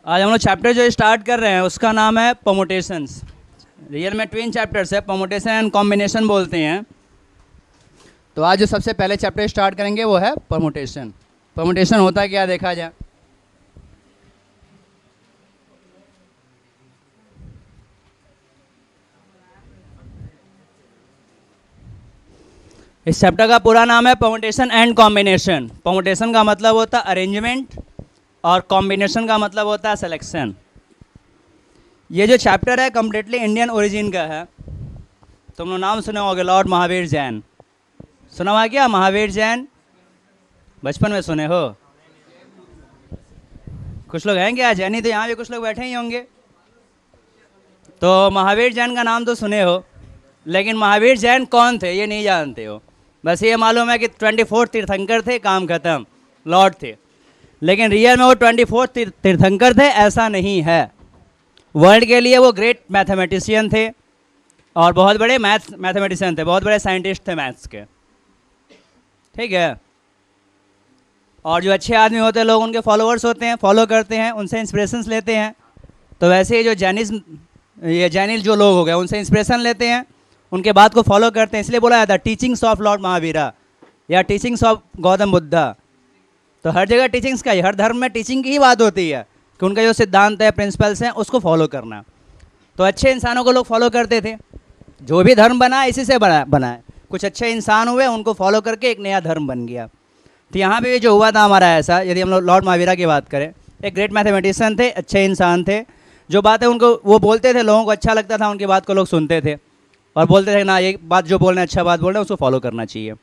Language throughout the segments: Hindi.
आज हम लोग चैप्टर जो स्टार्ट कर रहे हैं उसका नाम है परमुटेशंस। रियल में ट्विन चैप्टर्स है, परमुटेशन एंड कॉम्बिनेशन बोलते हैं। तो आज जो सबसे पहले चैप्टर स्टार्ट करेंगे वो है परमुटेशन। परमुटेशन होता है क्या, देखा जाए। इस चैप्टर का पूरा नाम है परमुटेशन एंड कॉम्बिनेशन। परमुटेशन का मतलब होता है अरेंजमेंट और कॉम्बिनेशन का मतलब होता है सिलेक्शन। ये जो चैप्टर है कम्प्लीटली इंडियन ओरिजिन का है। तुम लोग नाम सुने होगे, लॉर्ड महावीर जैन। सुना हुआ क्या महावीर जैन? बचपन में सुने हो? कुछ लोग हैं क्या जैनी? तो यहाँ भी कुछ लोग बैठे ही होंगे। तो महावीर जैन का नाम तो सुने हो, लेकिन महावीर जैन कौन थे ये नहीं जानते हो। बस ये मालूम है कि 24 तीर्थंकर थे, काम खत्म, लॉर्ड थे। लेकिन रियल में वो 24 तीर्थंकर थे ऐसा नहीं है। वर्ल्ड के लिए वो ग्रेट मैथमेटिशियन थे और बहुत बड़े मैथमेटिशियन थे, बहुत बड़े साइंटिस्ट थे मैथ्स के, ठीक है। और जो अच्छे आदमी होते हैं लोग उनके फॉलोअर्स होते हैं, फॉलो करते हैं, उनसे इंस्पिरेशंस लेते हैं। तो वैसे ही जो जैनिल जो लोग हो गए उनसे इंस्पिरेशन लेते हैं, उनके बात को फॉलो करते हैं। इसलिए बोला जाता है टीचिंग्स ऑफ लॉर्ड महावीरा या टीचिंग्स ऑफ गौतम बुद्धा। तो हर जगह टीचिंग्स का ही, हर धर्म में टीचिंग की ही बात होती है कि उनका जो सिद्धांत है, प्रिंसिपल्स हैं, उसको फॉलो करना। तो अच्छे इंसानों को लोग फॉलो करते थे। जो भी धर्म बना इसी से बना है। कुछ अच्छे इंसान हुए, उनको फॉलो करके एक नया धर्म बन गया। तो यहाँ पे जो हुआ था हमारा ऐसा, यदि हम लोग लॉर्ड महावीरा की बात करें, एक ग्रेट मैथमेटिशियन थे, अच्छे इंसान थे। जो बातें उनको वो बोलते थे लोगों को अच्छा लगता था, उनकी बात को लोग सुनते थे और बोलते थे ना ये बात जो बोल रहे हैं अच्छा बात बोल रहे हैं, उसको फॉलो करना चाहिए,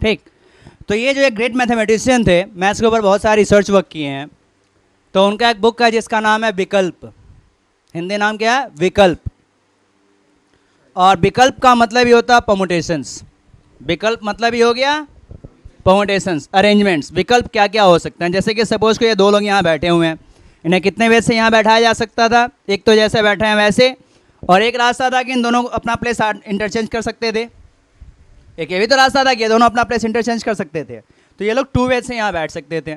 ठीक। तो ये जो एक ग्रेट मैथमेटिशियन थे, मैथ्स के ऊपर बहुत सारा रिसर्च वर्क किए हैं। तो उनका एक बुक है जिसका नाम है विकल्प। हिंदी नाम क्या है? विकल्प। और विकल्प का मतलब ही होता है परमुटेशंस। विकल्प मतलब ही हो गया परमुटेशंस, अरेंजमेंट्स। विकल्प क्या क्या हो सकते हैं? जैसे कि सपोज को ये दो लोग यहाँ बैठे हुए हैं, इन्हें कितने वे से यहाँ बैठाया जा सकता था? एक तो जैसे बैठे हैं वैसे, और एक रास्ता था कि इन दोनों को अपना प्लेस इंटरचेंज कर सकते थे। एक ये भी तो रास्ता था कि ये दोनों अपना प्लेस इंटरचेंज कर सकते थे। तो ये लोग 2 वे से यहाँ बैठ सकते थे।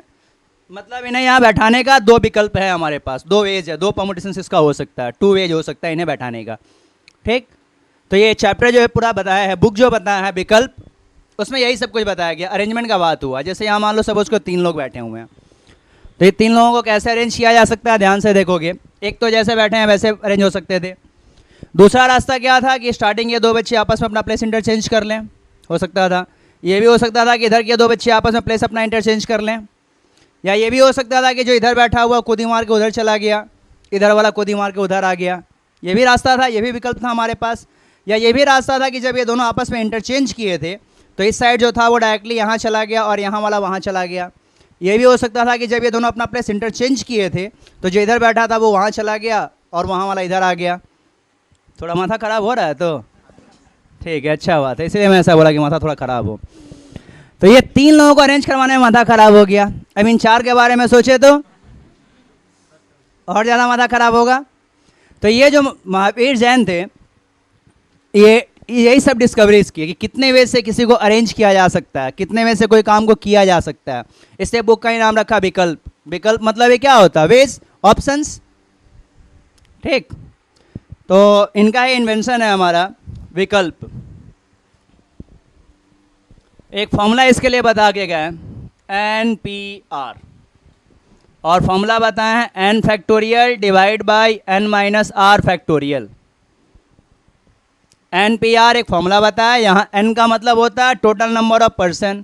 मतलब इन्हें यहाँ बैठाने का 2 विकल्प है हमारे पास, 2 वेज है, 2 परमुटेशंस इसका हो सकता है, 2 वेज हो सकता है इन्हें बैठाने का, ठीक। तो ये चैप्टर जो है पूरा बताया है, बुक जो बताया है विकल्प, उसमें यही सब कुछ बताया गया। अरेंजमेंट का बात हुआ। जैसे यहाँ मान लो सपोज को 3 लोग बैठे हुए हैं, तो ये 3 लोगों को कैसे अरेंज किया जा सकता है? ध्यान से देखोगे, एक तो जैसे बैठे हैं वैसे अरेंज हो सकते थे। दूसरा रास्ता क्या था कि स्टार्टिंग ये 2 बच्चे आपस में अपना प्लेस इंटरचेंज कर लें, हो सकता था। ये भी हो सकता था कि इधर के 2 बच्चे आपस में प्लेस अपना इंटरचेंज कर लें। या ये भी हो सकता था कि जो इधर बैठा हुआ कूदी मार के उधर चला गया, इधर वाला कूदी मार के उधर आ गया। ये भी रास्ता था, ये भी विकल्प था हमारे पास। या ये भी रास्ता था कि जब ये दोनों आपस में इंटरचेंज किए थे तो इस साइड जो था वो डायरेक्टली यहाँ चला गया और यहाँ वाला वहाँ चला गया। ये भी हो सकता था कि जब ये दोनों अपना प्लेस इंटरचेंज किए थे तो जो इधर बैठा था वो वहाँ चला गया और वहाँ वाला इधर आ गया। थोड़ा माथा ख़राब हो रहा है तो ठीक है, अच्छा बात है, इसलिए मैं ऐसा बोला कि माथा थोड़ा ख़राब हो। तो ये 3 लोगों को अरेंज करवाने में माथा ख़राब हो गया। अब इन 4 के बारे में सोचे तो और ज़्यादा माथा ख़राब होगा। तो ये जो महावीर जैन थे, ये यही सब डिस्कवरीज की कि कितने वे से किसी को अरेंज किया जा सकता है, कितने वे से कोई काम को किया जा सकता है। इसलिए बुक का ही नाम रखा विकल्प। विकल्प मतलब ये क्या होता है? वेज, ऑप्शंस, ठीक। तो इनका ही इन्वेंशन है हमारा विकल्प। एक फॉर्मूला इसके लिए बता के गया है NPR, और फॉर्मूला बताया है n factorial divide by n minus r factorial. NPR एक फॉर्मूला बताया। यहाँ n का मतलब होता है total number of person,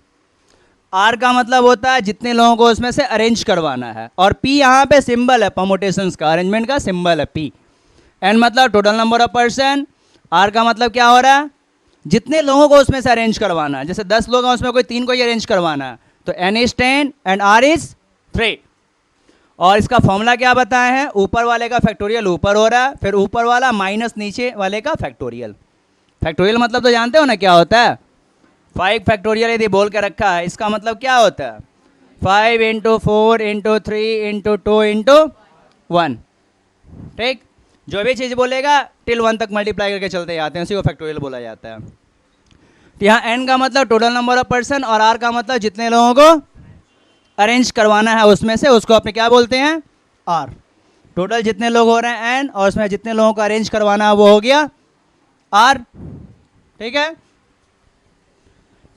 r का मतलब होता है जितने लोगों को उसमें से अरेंज करवाना है, और p यहाँ पे सिंबल है परमुटेशंस का, अरेंजमेंट का सिंबल है p। n मतलब total number of person, r का मतलब क्या हो रहा है? जितने लोगों को उसमें से अरेंज करवाना है। जैसे 10 लोग हैं, उसमें कोई 3 को ही अरेंज करवाना है, तो n is 10 and r is 3। और इसका फॉर्मूला क्या बताया है? ऊपर वाले का फैक्टोरियल ऊपर हो रहा है, फिर ऊपर वाला माइनस नीचे वाले का फैक्टोरियल। फैक्टोरियल मतलब तो जानते हो ना क्या होता है? 5 फैक्टोरियल यदि बोल के रखा है, इसका मतलब क्या होता है? 5 × 4 × 3 × 2 × 1, ठीक। जो भी चीज़ बोलेगा टिल 1 तक मल्टीप्लाई करके चलते जाते हैं, उसी को फैक्टोरियल बोला जाता है। तो यहाँ n का मतलब टोटल नंबर ऑफ पर्सन और r का मतलब जितने लोगों को अरेंज करवाना है उसमें से, उसको अपने क्या बोलते हैं? r। टोटल जितने लोग हो रहे हैं n, और उसमें जितने लोगों को अरेंज करवाना है वो हो गया r। ठीक है,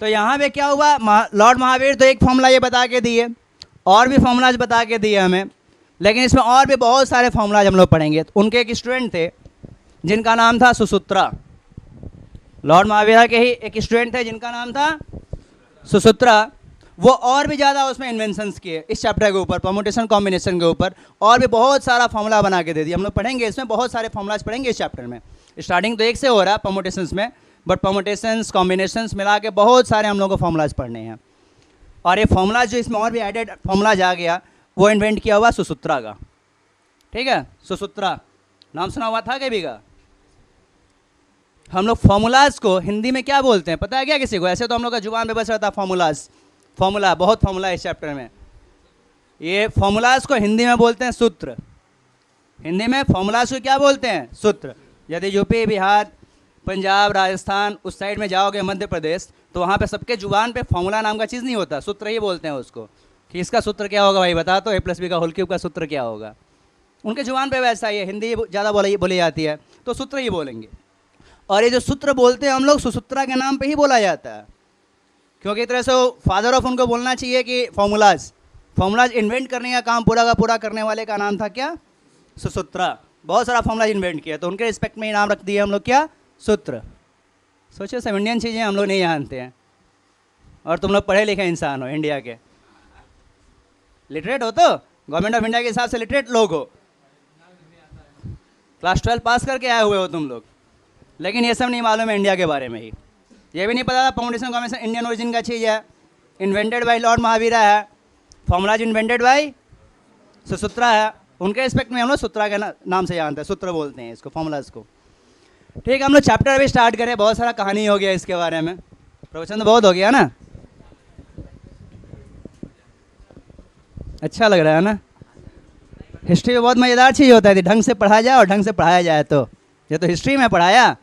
तो यहाँ पे क्या हुआ, लॉर्ड महावीर तो एक फॉर्मूला ये बता के दिए, और भी फॉर्मूलाज बता के दिए हमें, लेकिन इसमें और भी बहुत सारे फॉर्मूलाज हम लोग पढ़ेंगे। तो उनके एक स्टूडेंट थे जिनका नाम था सुसूत्रा, लॉर्ड महावीर के ही एक स्टूडेंट थे जिनका नाम था सुसूत्रा। वो और भी ज़्यादा उसमें इन्वेंशंस किए इस चैप्टर के ऊपर, परमुटेशन कॉम्बिनेशन के ऊपर, और भी बहुत सारा फॉर्मूला बना के दे दिया। हम लोग पढ़ेंगे इसमें, बहुत सारे फॉर्मूलाज पढ़ेंगे इस चैप्टर में। स्टार्टिंग तो एक से हो रहा है परमुटेशंस में, बट परमुटेशंस कॉम्बिनेशंस मिला के बहुत सारे हम लोग को फॉर्मूलाज पढ़ने हैं। और ये फॉर्मूलाज जो इसमें और भी एडेड फॉर्मूलाज आ गया, वो इन्वेंट किया हुआ सुसूत्रा का। ठीक है, सुसूत्रा नाम सुना हुआ था कभी का? हम लोग फॉर्मूलाज को हिंदी में क्या बोलते हैं पता है क्या किसी को? ऐसे तो हम लोग का जुबान पे बस रहता फॉर्मूलाज, फॉर्मूला, बहुत फॉर्मूला है इस चैप्टर में। ये फॉर्मूलाज को हिंदी में बोलते हैं सूत्र। हिंदी में फॉर्मूलाज को क्या बोलते हैं? सूत्र। यदि यूपी, बिहार, पंजाब, राजस्थान उस साइड में जाओगे, मध्य प्रदेश, तो वहाँ पे सबके जुबान पे फॉर्मूला नाम का चीज़ नहीं होता, सूत्र ही बोलते हैं उसको। कि इसका सूत्र क्या होगा भाई बता, तो a+b का होल क्यूब का सूत्र क्या होगा? उनके जुबान पे वैसा ही है, हिंदी ज़्यादा बोली जाती है तो सूत्र ही बोलेंगे। और ये जो सूत्र बोलते हैं हम लोग, सुसूत्रा के नाम पे ही बोला जाता है, क्योंकि एक तरह से फादर ऑफ उनको बोलना चाहिए कि फॉर्मूलाज इन्वेंट करने का काम पूरा का पूरा करने वाले का नाम था क्या? सुसूत्रा। बहुत सारा फॉर्मूलाज इन्वेंट किया, तो उनके रिस्पेक्ट में नाम रख दिया हम लोग क्या? सूत्र। सोचो सब इंडियन चीज़ें हम लोग नहीं जानते हैं, और तुम लोग पढ़े लिखे इंसान हो, इंडिया के लिटरेट हो, तो गवर्नमेंट ऑफ इंडिया के हिसाब से लिटरेट लोग हो, क्लास 12 पास करके आए हुए हो तुम लोग, लेकिन ये सब नहीं मालूम है इंडिया के बारे में ही। ये भी नहीं पता था परमुटेशन कॉम्बिनेशन इंडियन ओरिजिन का चीज़ है, इन्वेंटेड बाय लॉर्ड महावीरा है, फॉर्मूलाज इन्वेंटेड बाय सुसूत्रा है। उनके रिस्पेक्ट में हम लोग सूत्रा के नाम से जानते हैं, सूत्र बोलते हैं इसको, फॉर्मूलाज को। ठीक है, हम लोग चैप्टर अभी स्टार्ट करें, बहुत सारा कहानी हो गया इसके बारे में, प्रवचन तो बहुत हो गया ना, अच्छा लग रहा है ना। हिस्ट्री में बहुत मज़ेदार चीज़ होता है, ढंग से पढ़ा जाए और ढंग से पढ़ाया जाए। तो ये तो हिस्ट्री में पढ़ाया।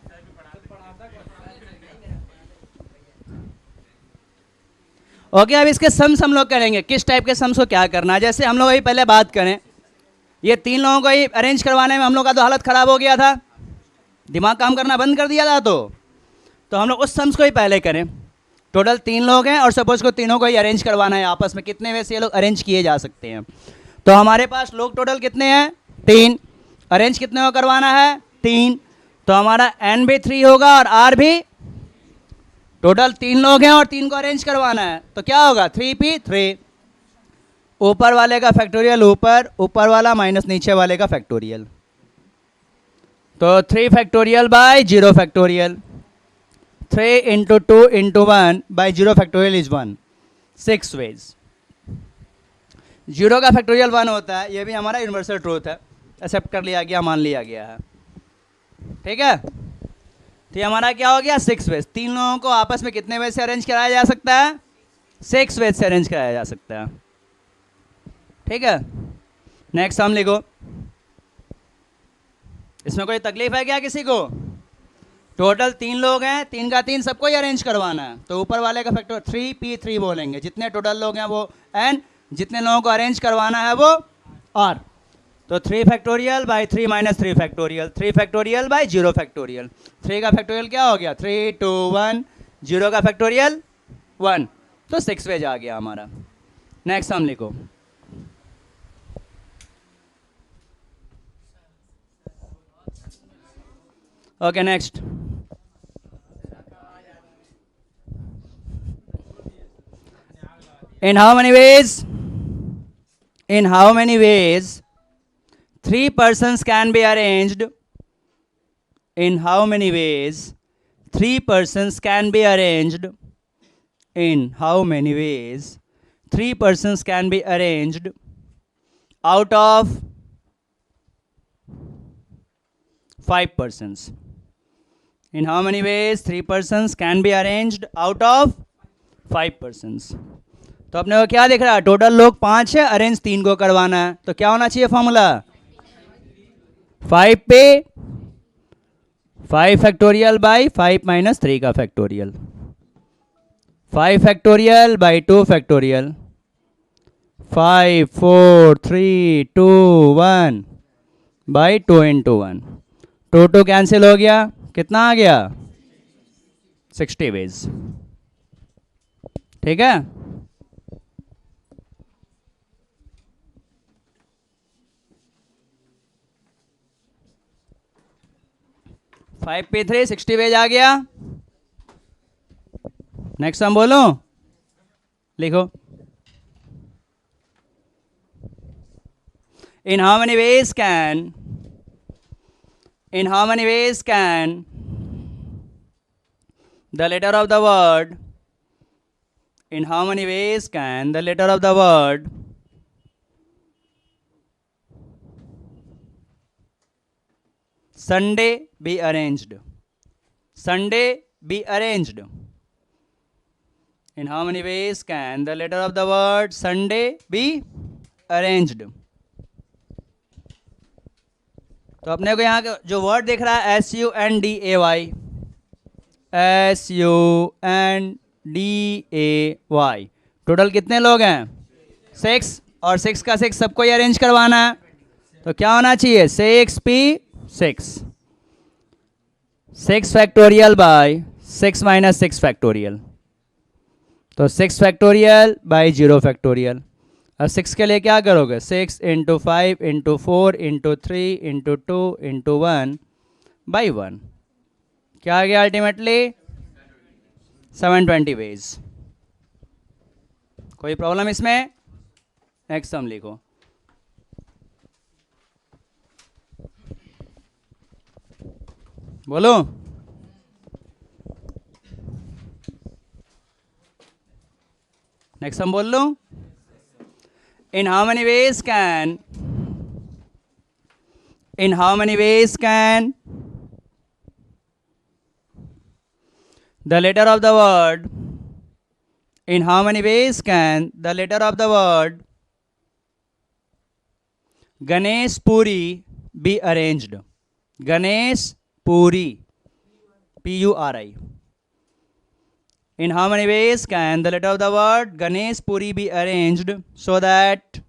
ओके, अब इसके सम्स हम लोग करेंगे, किस टाइप के सम्स को क्या करना है। जैसे हम लोग अभी पहले बात करें, ये 3 लोगों को ही अरेंज करवाने में हम लोग का तो हालत ख़राब हो गया था, दिमाग काम करना बंद कर दिया था। तो हम लोग उस सम्स को ही पहले करें। टोटल 3 लोग हैं और सपोज को तीनों को ही अरेंज करवाना है आपस में, कितने वैसे ये लोग अरेंज किए जा सकते हैं। तो हमारे पास लोग टोटल कितने हैं? 3। अरेंज कितने को करवाना है? 3। तो हमारा n भी 3 होगा और r भी, टोटल 3 लोग हैं और 3 को अरेंज करवाना है, तो क्या होगा? 3p3। ऊपर वाले का फैक्टोरियल ऊपर, ऊपर वाला माइनस नीचे वाले का फैक्टोरियल, तो 3 factorial by 0 factorial, 3 into 2 into 1 by 0 factorial is 1, 6 ways. 0 का फैक्टोरियल 1 होता है, ये भी हमारा यूनिवर्सल ट्रूथ है, एक्सेप्ट कर लिया गया, मान लिया गया है। ठीक है, तो ये हमारा क्या हो गया? 6 वेज। 3 लोगों को आपस में कितने वेज से अरेंज कराया जा सकता है? 6 वेज से अरेंज कराया जा सकता है। ठीक है, नेक्स्ट हम लिखो। इसमें कोई तकलीफ है क्या किसी को? टोटल 3 लोग हैं, 3 का 3 सबको ही अरेंज करवाना है, तो ऊपर वाले का फैक्टर 3p3 बोलेंगे। जितने टोटल लोग हैं वो n, जितने लोगों को अरेंज करवाना है वो r। तो 3 factorial by 3 minus 3 factorial, 3 factorial by 0 factorial. 3 का फैक्टोरियल क्या हो गया? 3 2 1, 0 का फैक्टोरियल 1, तो 6 वेज आ गया हमारा। नेक्स्ट हम लिखो। Okay, next. In how many ways? In how many ways 3 persons can be arranged? In how many ways 3 persons can be arranged? In how many ways 3 persons can be arranged out of 5 persons? In how many ways 3 persons can be arranged out of 5 persons? तो अपने को क्या दिख रहा है? टोटल लोग 5 है, अरेंज 3 को करवाना है, तो क्या होना चाहिए फॉर्मूला? 5 पे 5 फैक्टोरियल बाई 5 माइनस 3 का factorial, 5 factorial by 2 factorial, 5 4 3 2 1, by 2 into 1, 2 cancel हो गया, कितना आ गया 60 वेज। ठीक है, फाइव पी थ्री 60 वेज आ गया। नेक्स्ट हम बोलो, लिखो, in how many ways can the letter of the word in how many ways can the letter of the word Sunday be arranged? Sunday be arranged. In how many ways can the letter of the word Sunday be arranged? तो अपने को यहाँ जो वर्ड दिख रहा है SUNDAY, SUNDAY, टोटल कितने लोग हैं 6, और 6 का 6 सबको ही अरेंज करवाना है, तो क्या होना चाहिए 6P6, 6 factorial by 6 minus 6 factorial, तो 6 फैक्टोरियल बाय 0 फैक्टोरियल। अब 6 के लिए क्या करोगे 6 into 5 into 4 into 3 into 2 into 1 by 1, क्या आ गया अल्टीमेटली 720 वेज। कोई प्रॉब्लम इसमें? नेक्स्ट हम लिखो, बोलो, नेक्स्ट हम बोल लो, in how many ways can the letter of the word Ganesh Puri be arranged? Ganesh Puri, Puri. In how many ways can the letter of the word Ganesh Puri be arranged so that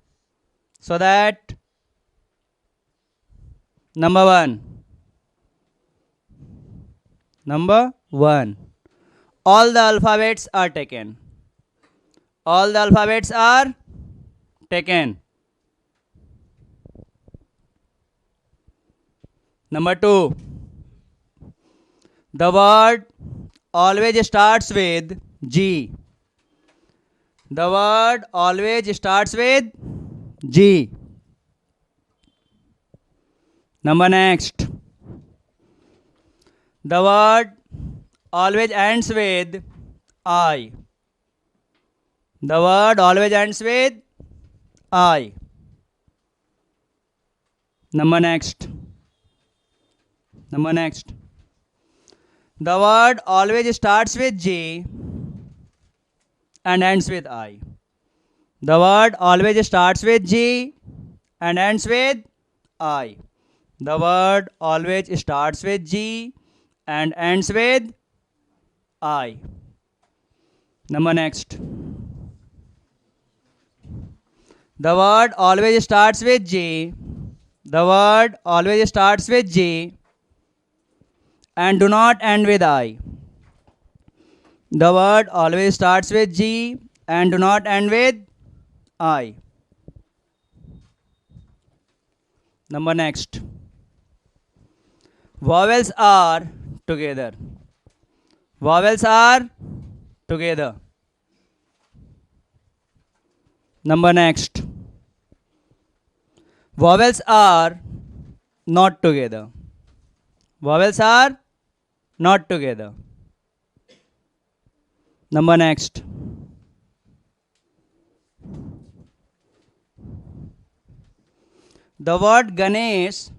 number one, all the alphabets are taken. All the alphabets are taken. Number 2, the word always starts with G. The word always starts with G. Number next, the word always ends with I. The word always ends with I. Number next, the word always starts with G and ends with I. The word always starts with G and ends with I. The word always starts with G and ends with I. Number next, the word always starts with G. The word always starts with G and do not end with I. The word always starts with G and do not end with I. Number next, vowels are together. Vowels are together. Number next, vowels are not together. Vowels are not together. Number next, the word Ganesh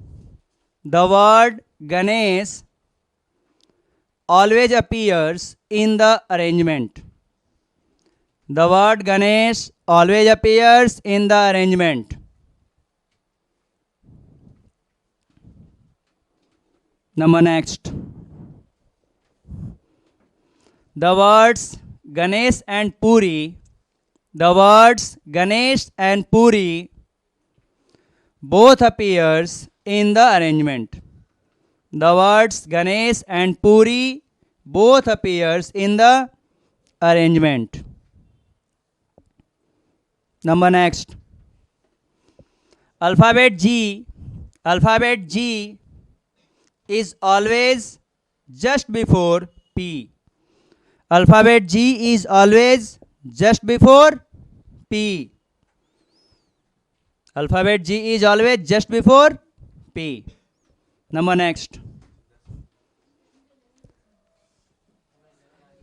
always appears in the arrangement. The word Ganesh always appears in the arrangement. Number next, the words Ganesh and Puri, both appears in the arrangement. The words Ganesh and Puri both appears in the arrangement. Number next. Alphabet G is always just before P. Alphabet G is always just before P. Alphabet G is always just before P. Number next.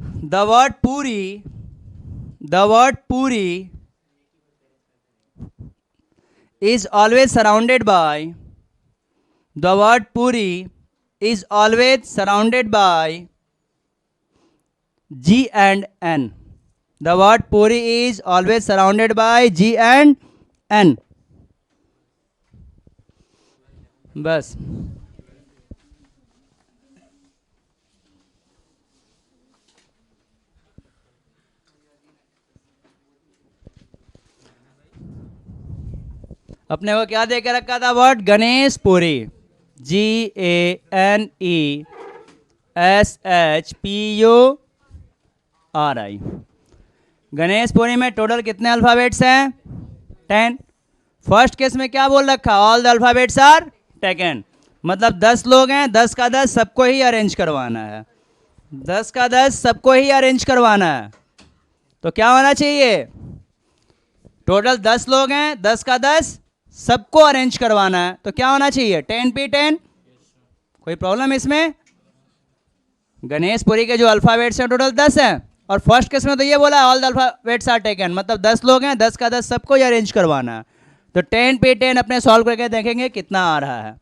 The word Puri is always surrounded by. The word Puri is always surrounded by G and N. The word Puri is always surrounded by G and N. बस अपने को क्या दे के रखा था वर्ड गणेश पुरी GANESHPURI गणेश पुरी में टोटल कितने अल्फाबेट्स हैं 10 फर्स्ट केस में क्या बोल रखा all the alphabets are taken मतलब 10 लोग हैं 10 का 10 सबको ही अरेंज करवाना है 10 का 10 सबको ही अरेंज करवाना है तो क्या होना चाहिए टोटल 10 लोग हैं 10 का 10 सबको अरेंज करवाना है तो क्या होना चाहिए 10 कोई प्रॉब्लम इसमें गणेश पुरी के जो अल्फाबेट्स हैं टोटल 10 हैं और फर्स्ट केस में तो ये बोला all the alphabets are taken मतलब 10 लोग हैं 10 का 10 सबको ही अरेंज करवाना है तो 10 अपने सॉल्व करके देखेंगे कितना आ रहा है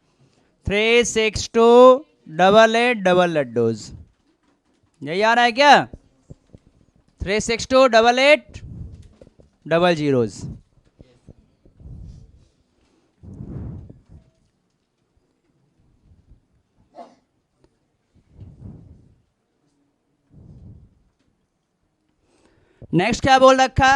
3 6 2 8 8 डबल लड्डूज यही आ रहा है क्या 3 6 2 8 8 डबल जीरोज नेक्स्ट क्या बोल रखा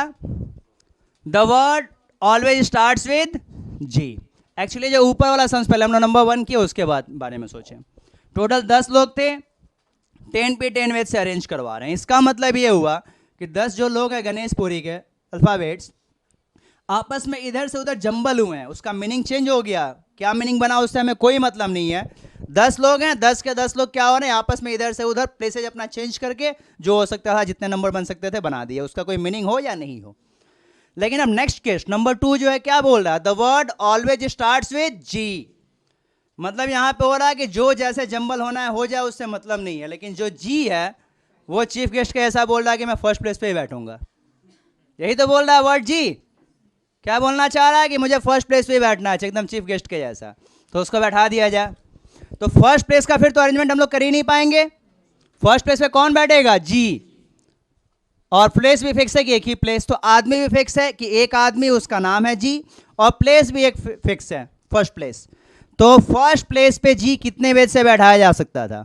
the word always starts with G actually जो ऊपर वाला सेंस पहले हमने नंबर 1 किया उसके बाद बारे में सोचें टोटल 10 लोग थे 10 पे 10 वेज से अरेंज करवा रहे हैं इसका मतलब ये हुआ कि 10 जो लोग हैं गणेश पुरी के अल्फाबेट्स आपस में इधर से उधर जंबल हुए हैं उसका मीनिंग चेंज हो गया क्या मीनिंग बना उससे हमें कोई मतलब नहीं है 10 लोग हैं 10 के 10 लोग क्या हो रहे हैं आपस में इधर से उधर प्लेसेज अपना चेंज करके जो हो सकता था जितने नंबर बन सकते थे बना दिए उसका कोई मीनिंग हो या नहीं हो लेकिन अब नेक्स्ट केस नंबर 2 जो है क्या बोल रहा है the word always starts with G मतलब यहाँ पे हो रहा है कि जो जैसे जंबल होना है हो जाए उससे मतलब नहीं है लेकिन जो जी है वो चीफ गेस्ट के ऐसा बोल रहा है कि मैं फर्स्ट प्लेस पे ही बैठूंगा यही तो बोल रहा है वर्ड जी क्या बोलना चाह रहा है कि मुझे फर्स्ट प्लेस पे ही बैठना है एकदम चीफ गेस्ट के जैसा तो उसको बैठा दिया जाए तो फर्स्ट प्लेस का फिर तो अरेंजमेंट हम लोग कर ही नहीं पाएंगे फर्स्ट प्लेस पे कौन बैठेगा जी और प्लेस भी फिक्स है कि एक ही प्लेस तो आदमी भी फिक्स है कि एक आदमी उसका नाम है जी और प्लेस भी एक फिक्स है फर्स्ट प्लेस तो फर्स्ट प्लेस पे जी कितने वेज से बैठाया जा सकता था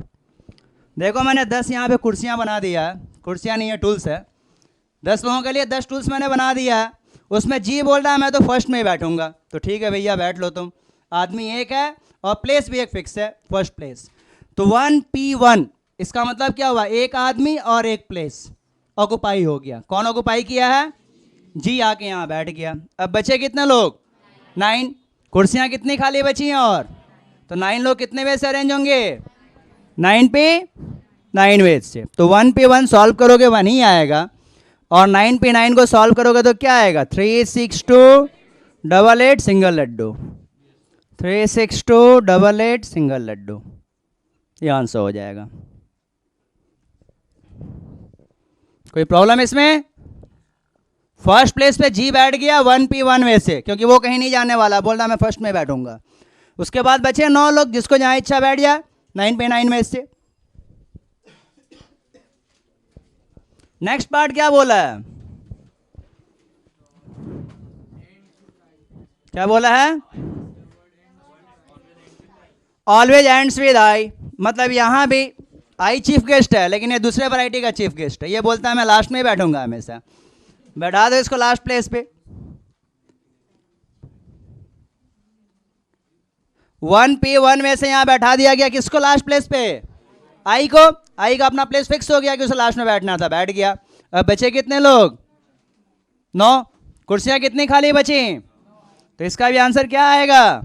देखो मैंने 10 यहाँ पे कुर्सियाँ बना दिया है कुर्सियाँ नहीं है टूल्स है 10 लोगों के लिए 10 टूल्स मैंने बना दिया है उसमें जी बोल रहा है मैं तो फर्स्ट में ही बैठूंगा तो ठीक है भैया बैठ लो तुम आदमी एक है और प्लेस भी एक फिक्स है फर्स्ट प्लेस तो 1P1 इसका मतलब क्या हुआ एक आदमी और एक प्लेस ऑक्युपाई हो गया कौन ऑक्युपाई किया है जी आके यहाँ बैठ गया अब बचे कितने लोग 9 कुर्सियाँ कितनी खाली बची हैं और तो 9 लोग कितने वेज से अरेंज होंगे 9 पे 9 वेज से तो 1P1 सॉल्व करोगे 1 ही आएगा और 9 पे 9 को सॉल्व करोगे तो क्या आएगा 3 6 2 8 8 सिंगल लड्डू 3 6 2 8 8 सिंगल लड्डू ये आंसर हो जाएगा कोई प्रॉब्लम इसमें फर्स्ट प्लेस पे जी बैठ गया 1P1 वे से क्योंकि वो कहीं नहीं जाने वाला बोल रहा मैं फर्स्ट में बैठूंगा उसके बाद बचे 9 लोग जिसको जहां इच्छा बैठ जाए 9 पे 9 में से नेक्स्ट पार्ट क्या बोला है क्या बोला है ऑलवेज एंड्स विद आई मतलब यहां भी आई चीफ गेस्ट है लेकिन ये दूसरे वैरायटी का चीफ गेस्ट है ये बोलता है मैं लास्ट में ही बैठूंगा हमेशा बैठा दो इसको लास्ट प्लेस पे 1P1 में से यहाँ बैठा दिया गया किसको लास्ट प्लेस पे, आई को। आई का अपना प्लेस फिक्स हो गया कि उसे लास्ट में बैठना था, बैठ गया। अब बचे कितने लोग, 9। कुर्सियां कितनी खाली बची, तो इसका भी आंसर क्या आएगा,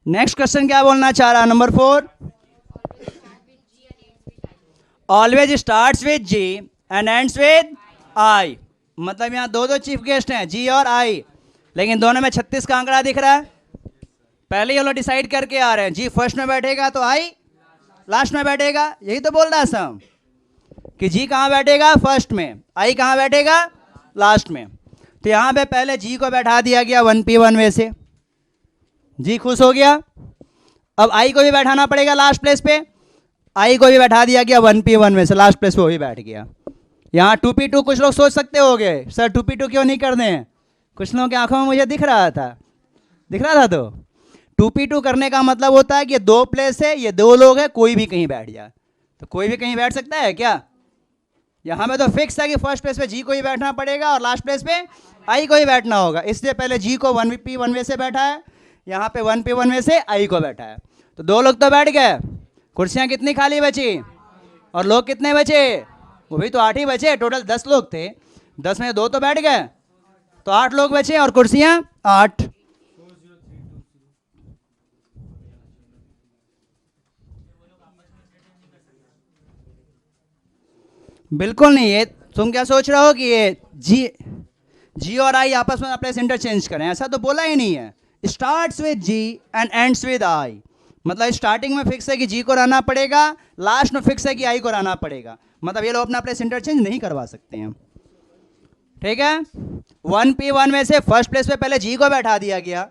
नेक्स्ट क्वेश्चन क्या बोलना चाह रहा, number 4, always starts with G and ends with I. मतलब यहाँ दो चीफ गेस्ट हैं, जी और आई, लेकिन दोनों में 36 का आंकड़ा दिख रहा है। पहले ही वो लोग डिसाइड करके आ रहे हैं, जी फर्स्ट में बैठेगा तो आई लास्ट में बैठेगा। यही तो बोल रहा है सम कि जी कहाँ बैठेगा, फर्स्ट में, आई कहाँ बैठेगा, लास्ट में। तो यहाँ पे पहले जी को बैठा दिया गया 1P1 में से, जी खुश हो गया। अब आई को भी बैठाना पड़ेगा लास्ट प्लेस पे, आई को भी बैठा दिया गया 1P1 में से, लास्ट प्लेस पे वो भी बैठ गया। यहाँ 2P2 कुछ लोग सोच सकते होंगे सर 2P2 क्यों नहीं कर दें, कुछ लोगों की आंखों में मुझे दिख रहा था तो 2P2 करने का मतलब होता है कि ये 2 प्लेस है, ये 2 लोग हैं, कोई भी कहीं बैठ जाए, तो कोई भी कहीं बैठ सकता है क्या। यहाँ पे तो फिक्स है कि फर्स्ट प्लेस पे जी को ही बैठना पड़ेगा और लास्ट प्लेस पे आई को ही बैठना होगा, इसलिए पहले जी को 1P1 में से बैठा है, यहाँ पे 1P1 में से आई को बैठा है। तो 2 लोग तो बैठ गए, कुर्सियाँ कितनी खाली बची और लोग कितने बचे, वो भी तो 8 ही बचे, टोटल 10 लोग थे, 10 में 2 तो बैठ गए, तो 8 लोग बचे और कुर्सियाँ 8। बिल्कुल नहीं, ये तुम क्या सोच रहे हो कि ये जी और आई आपस में अपने इंटरचेंज करें, ऐसा तो बोला ही नहीं है। Starts with G and ends with I, मतलब स्टार्टिंग में फिक्स है कि जी को रहना पड़ेगा, लास्ट में फिक्स है कि आई को रहना पड़ेगा, मतलब ये लोग अपना प्लेस इंटरचेंज नहीं करवा सकते हैं। ठीक है, 1P1 में से फर्स्ट प्लेस पे पहले जी को बैठा दिया गया,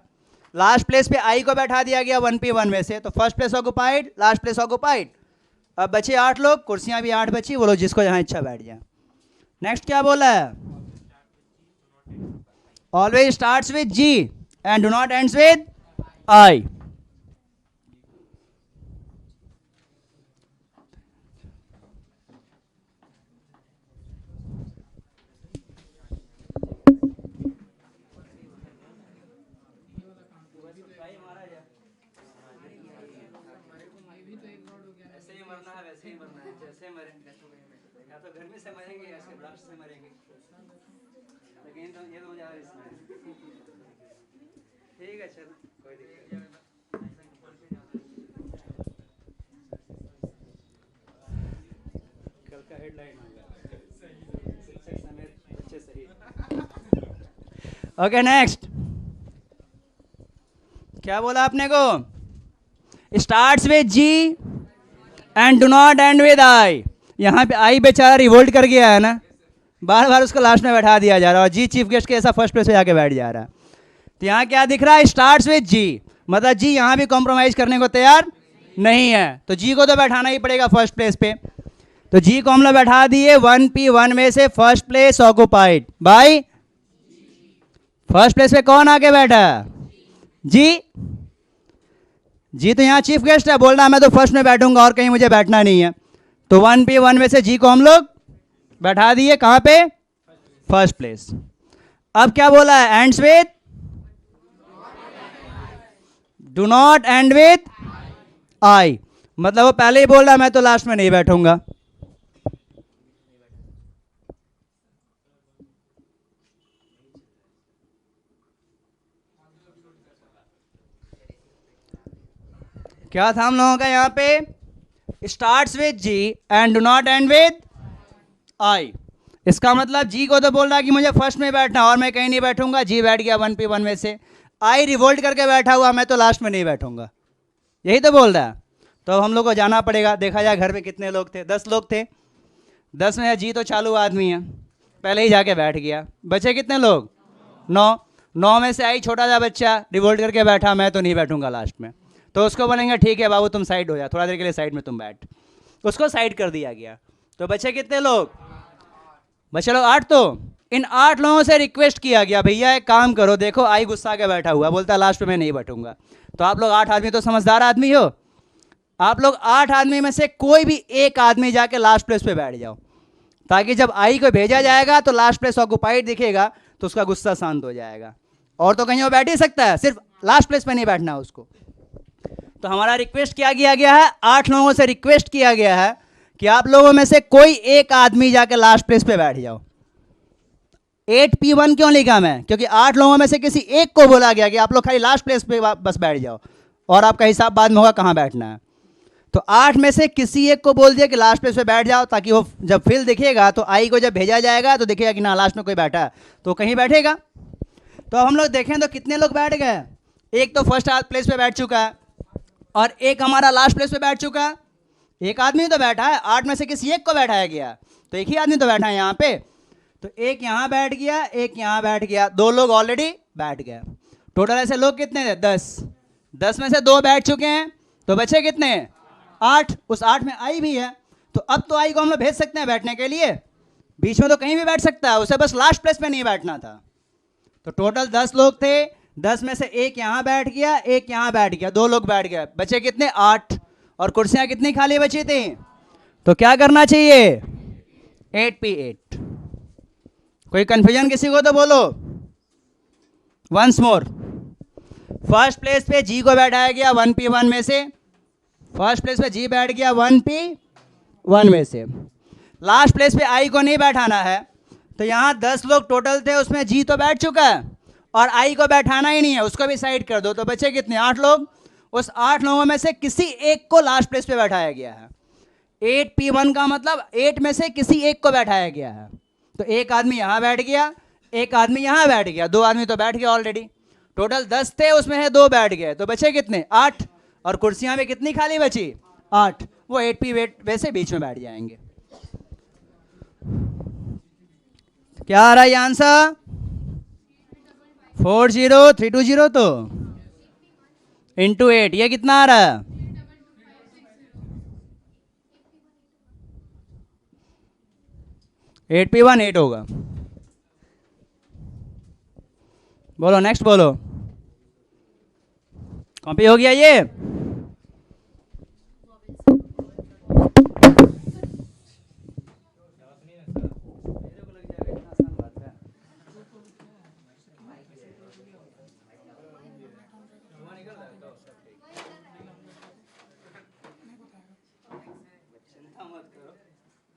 लास्ट प्लेस पे आई को बैठा दिया गया 1P1 में से, तो first place occupied, last place occupied. अब बचे 8 लोग, कुर्सियां भी 8 बची, वो लोग जिसको जहां इच्छा बैठ जाए। नेक्स्ट क्या बोला है, always starts with G and do not ends with I. गर्मी से मरेंगे या इसके ब्लास्ट से मरेंगे, लेकिन तो ये तो जा रहा है इसमें। ठीक है चलो, कोई दिक्कत नहीं। कल का हेडलाइन होगा, शिक्षक समेत बच्चे सही। ओके नेक्स्ट, क्या बोला आपने को, starts with G and do not end with I. यहाँ पे आई बेचारा रिवोल्ट कर गया है ना, बार बार उसको लास्ट में बैठा दिया जा रहा है, और जी चीफ गेस्ट के ऐसा फर्स्ट प्लेस पे जाके बैठ जा रहा है। तो यहाँ क्या दिख रहा है, स्टार्ट्स विद जी, मतलब जी यहाँ भी कॉम्प्रोमाइज करने को तैयार नहीं है, तो जी को तो बैठाना ही पड़ेगा फर्स्ट प्लेस पे। तो जी को हम लोग बैठा दिए 1P1 में से first place occupied by, first place पे कौन आके बैठा है, जी तो यहाँ चीफ गेस्ट है, बोल रहा मैं तो फर्स्ट में बैठूंगा और कहीं मुझे बैठना नहीं है, तो 1P1 में से जी को हम लोग बैठा दिए कहां पे, फर्स्ट प्लेस। अब क्या बोला है, ends with, do not end with I, मतलब वो पहले ही बोल रहा मैं तो लास्ट में नहीं बैठूंगा। क्या था हम लोगों का यहाँ पे, starts with G and do not end with I. इसका मतलब जी को तो बोल रहा है कि मुझे फर्स्ट में बैठना और मैं कहीं नहीं बैठूंगा, जी बैठ गया 1P1 में से, आई रिवोल्ट करके बैठा हुआ मैं तो लास्ट में नहीं बैठूंगा, यही तो बोल रहा है। तो हम लोग को जाना पड़ेगा, देखा जाए घर पे कितने लोग थे, 10 लोग थे, 10 में जी तो चालू आदमी है, पहले ही जाके बैठ गया, बचे कितने लोग, 9 में से आई छोटा सा बच्चा रिवोल्ट करके बैठा मैं तो नहीं बैठूंगा लास्ट में, तो उसको बोलेंगे ठीक है बाबू तुम साइड हो जा, थोड़ा देर के लिए साइड में तुम बैठ, उसको साइड कर दिया गया। तो बचे कितने लोग, बचे लोग 8। तो इन 8 लोगों से रिक्वेस्ट किया गया भैया एक काम करो, देखो आई गुस्सा के बैठा हुआ, बोलता लास्ट में मैं नहीं बैठूंगा, तो आप लोग 8 आदमी तो समझदार आदमी हो, आप लोग 8 आदमी में से कोई भी एक आदमी जाके लास्ट प्लेस पे बैठ जाओ, ताकि जब आई को भेजा जाएगा तो लास्ट प्लेस ऑक्युपाइड दिखेगा तो उसका गुस्सा शांत हो जाएगा। और तो कहीं वो बैठ ही सकता है, सिर्फ लास्ट प्लेस पे नहीं बैठना उसको। तो हमारा रिक्वेस्ट क्या किया गया है, 8 लोगों से रिक्वेस्ट किया गया है कि आप लोगों में से कोई एक आदमी जाकर लास्ट प्लेस पे बैठ जाओ। 8P1 क्यों लिखा मैं, क्योंकि 8 लोगों में से किसी एक को बोला गया कि आप लोग खाली लास्ट प्लेस पे बस बैठ जाओ और आपका हिसाब बाद में होगा कहाँ बैठना है। तो 8 में से किसी एक को बोल दिया कि लास्ट प्लेस पे बैठ जाओ, ताकि वो जब फिल दिखेगा तो आई को जब भेजा जाएगा तो दिखेगा कि ना लास्ट में कोई बैठा है तो कहीं बैठेगा। तो हम लोग देखें तो कितने लोग बैठ गए, एक तो फर्स्ट प्लेस पे बैठ चुका है और एक हमारा लास्ट प्लेस पे बैठ चुका है। एक आदमी तो बैठा है, 8 में से किसी एक को बैठाया गया तो एक ही आदमी तो बैठा है यहाँ पे। तो एक यहाँ बैठ गया, एक यहाँ बैठ गया, 2 लोग ऑलरेडी बैठ गए। टोटल ऐसे लोग कितने थे, 10 में से 2 बैठ चुके हैं तो बचे कितने, 8। उस 8 में आई भी है तो अब तो आई को हम लोग भेज सकते हैं बैठने के लिए, बीच में तो कहीं भी बैठ सकता है, उसे बस लास्ट प्लेस पे नहीं बैठना था। तो टोटल 10 लोग थे, 10 में से एक यहाँ बैठ गया, एक यहाँ बैठ गया, 2 लोग बैठ गए, बचे कितने, 8। और कुर्सियाँ कितनी खाली बची थी, तो क्या करना चाहिए, 8P8। कोई कंफ्यूजन किसी को तो बोलो। वंस मोर, फर्स्ट प्लेस पे जी को बैठाया गया 1P1 में से, फर्स्ट प्लेस पे जी बैठ गया 1P1 में से। लास्ट प्लेस पे आई को नहीं बैठाना है तो यहाँ 10 लोग टोटल थे, उसमें जी तो बैठ चुका है और आई को बैठाना ही नहीं है, उसको भी साइड कर दो तो बचे कितने, 8 लोग। उस 8 लोगों में से किसी एक को लास्ट प्लेस पे बैठाया गया है। 8P1 का मतलब 8 में से किसी एक को बैठाया गया है। तो एक आदमी यहाँ बैठ गया, एक आदमी यहाँ बैठ गया, 2 आदमी तो बैठ गए ऑलरेडी। टोटल 10 थे, उसमें है 2 बैठ गए तो बचे कितने, 8। और कुर्सियाँ में कितनी खाली बची, 8। वो 8P वैसे बीच में बैठ जाएंगे। क्या आ रहा है ये आंसर, 40320 तो इंटू 8, ये कितना आ रहा है, 8P1 8 होगा। बोलो नेक्स्ट, बोलो। कॉपी हो गया ये,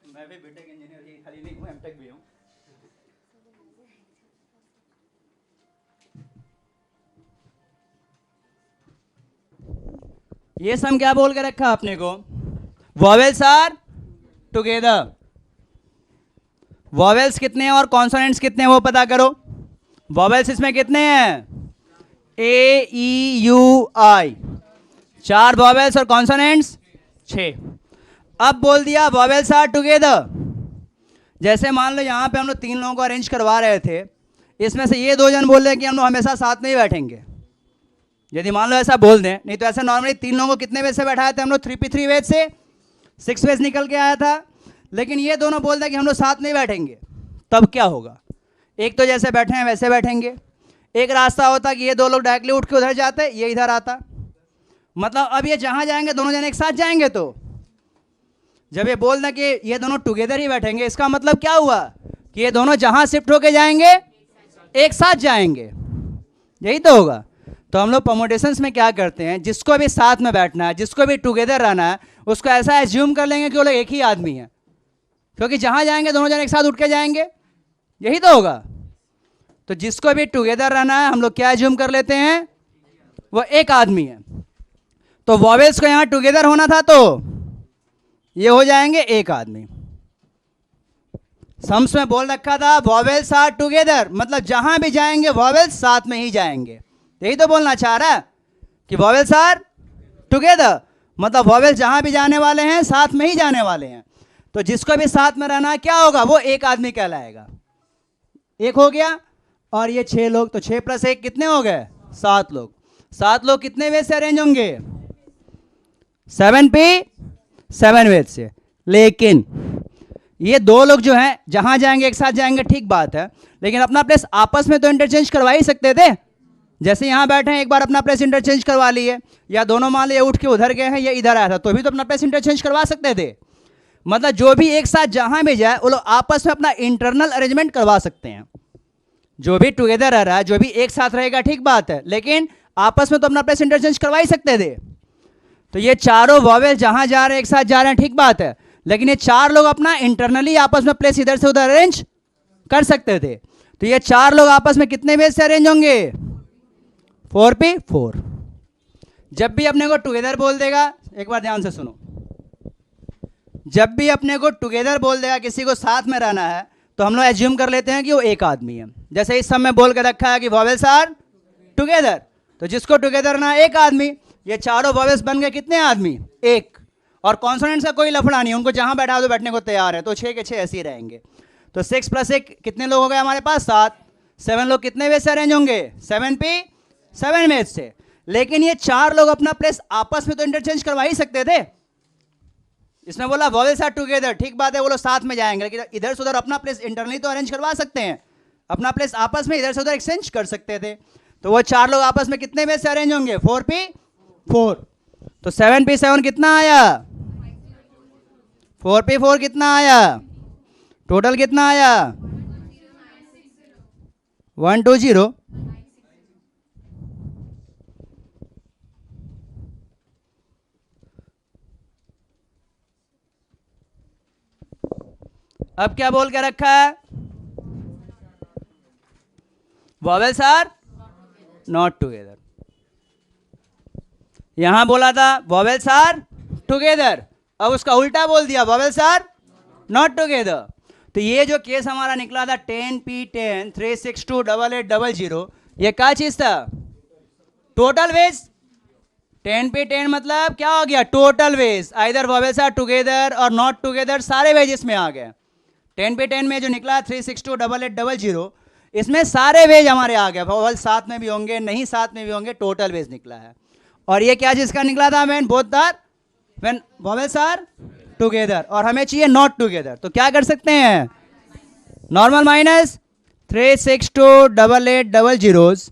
मैं भी बीटेक इंजीनियर ही खाली नहीं हूँ, एमटेक भी हूँ। ये सम क्या बोल के रखा आपने को, वॉवेल्स आर टुगेदर। वॉवेल्स कितने हैं और कॉन्सोनेंट्स कितने हैं वो पता करो। वॉवेल्स इसमें कितने हैं, AEUI, 4 वॉवेल्स और कॉन्सोनेंट्स 6। अब बोल दिया वॉवेल्स आर टुगेदर। जैसे मान लो यहाँ पे हम लोग 3 लोगों को अरेंज करवा रहे थे, इसमें से ये 2 जन बोल रहे हैं कि हम लोग हमेशा साथ में ही बैठेंगे। यदि मान लो ऐसा बोल दें, नहीं तो ऐसे नॉर्मली 3 लोगों को कितने वेज से बैठाए थे हम लोग, 3P3 वेज से 6 वेज निकल के आया था। लेकिन ये दोनों बोल दें कि हम लोग साथ नहीं बैठेंगे, तब क्या होगा, एक तो जैसे बैठे हैं वैसे बैठेंगे। एक रास्ता होता कि ये 2 लोग डायरेक्टली उठ के उधर जाते, ये इधर आता। मतलब अब ये जहाँ जाएंगे दोनों जन एक साथ जाएंगे। तो जब ये बोल दें कि ये दोनों टुगेदर ही बैठेंगे, इसका मतलब क्या हुआ कि ये दोनों जहाँ शिफ्ट होके जाएंगे एक साथ जाएंगे, यही तो होगा। तो हम लोग परमुटेशंस में क्या करते हैं, जिसको भी साथ में बैठना है, जिसको भी टुगेदर रहना है, उसको ऐसा एज्यूम कर लेंगे कि वो लोग एक ही आदमी है, क्योंकि जहाँ जाएंगे दोनों जन एक साथ उठ के जाएंगे, यही तो होगा। तो जिसको भी टुगेदर रहना है हम लोग क्या एज्यूम कर लेते हैं, वो एक आदमी है। तो वॉवेल्स को यहाँ टुगेदर होना था तो ये हो जाएंगे एक आदमी। सम्स में बोल रखा था वॉवेल्स आर टुगेदर, मतलब जहां भी जाएंगे वॉवेल्स साथ में ही जाएंगे, यही तो बोलना चाह रहा है कि वॉवेल्स आर टुगेदर, मतलब वॉवेल्स जहां भी जाने वाले हैं साथ में ही जाने वाले हैं। तो जिसको भी साथ में रहना है क्या होगा, वो एक आदमी कहलाएगा। एक हो गया, और ये 6 लोग, तो 6 + 1 कितने हो गए, 7 लोग। 7 लोग कितने वेज से अरेंज होंगे, 7P7 वेज से। लेकिन ये 2 लोग जो हैं जहां जाएंगे एक साथ जाएंगे, ठीक बात है, लेकिन अपना प्लेस आपस में तो इंटरचेंज करवा ही सकते थे। जैसे यहाँ बैठे हैं, एक बार अपना प्लेस इंटरचेंज करवा लिए, या दोनों मान लिए उठ के उधर गए हैं, या इधर आया था, तो भी तो अपना प्लेस इंटरचेंज करवा सकते थे। मतलब जो भी एक साथ जहां भी जाए वो लोग आपस में अपना इंटरनल अरेंजमेंट करवा सकते हैं। जो भी टुगेदर रह रहा है, जो भी एक साथ रहेगा, ठीक बात है, लेकिन आपस में तो अपना प्लेस इंटरचेंज करवा ही सकते थे। तो ये चारों वॉवेल जहां जा रहे हैं एक साथ जा रहे हैं, ठीक बात है, लेकिन ये चार लोग अपना इंटरनली आपस में प्लेस इधर से उधर अरेंज कर सकते थे। तो ये चार लोग आपस में कितने वेज से अरेंज होंगे? 4p4। जब भी अपने को टुगेदर बोल देगा, एक बार ध्यान से सुनो, जब भी अपने को टुगेदर बोल देगा, किसी को साथ में रहना है, तो हम लोग एज्यूम कर लेते हैं कि वो एक आदमी है। जैसे इस समय बोल के रखा है कि वॉवेल्स आर टुगेदर, तो जिसको टुगेदर ना एक आदमी, ये चारों वॉवेल्स बन गए कितने आदमी? एक। और कॉन्सोनेंट्स का कोई लफड़ा नहीं, उनको जहां बैठा दो बैठने को तैयार है, तो 6 के 6 ऐसे ही रहेंगे। तो 6 + 1 कितने लोग हो गए हमारे पास? 7। 7 लोग कितने वेज से अरेंज होंगे? 7p7 वेज से। लेकिन ये चार लोग अपना प्लेस आपस में तो इंटरचेंज करवा ही सकते थे। इसमें बोला वॉवेल्स आर टुगेदर, ठीक बात है, वो लोग साथ में जाएंगे, लेकिन इधर से उधर अपना प्लेस इंटरनली तो अरेंज करवा सकते हैं, अपना प्लेस आपस में इधर से उधर एक्सचेंज कर सकते थे। तो वो चार लोग आपस में कितने वेज से अरेंज होंगे? 4p4। तो 7p7 कितना आया? 4p4 कितना आया? टोटल कितना आया? 120। अब क्या बोल के रखा है? Vowels are not together. यहां बोला था वॉवेल्स आर टुगेदर, अब उसका उल्टा बोल दिया, वॉवेल्स आर नॉट टुगेदर। तो ये जो केस हमारा निकला था 10p10 3628800, ये क्या चीज था? Total veg. 10p10 मतलब क्या हो गया? Total ways. Either vowels are together और नॉट टुगेदर, सारे वेज इसमें आ गए। 10p10 में जो निकला 3628800, इसमें सारे वेज हमारे आ गए, वॉवेल्स साथ में भी होंगे, नहीं साथ में भी होंगे, टोटल वेज निकला है। और ये क्या चीज का निकला था? व्हेन वॉवेल्स आर टुगेदर, और हमें चाहिए नॉट टुगेदर। तो क्या कर सकते हैं? नॉर्मल माइनस 3628800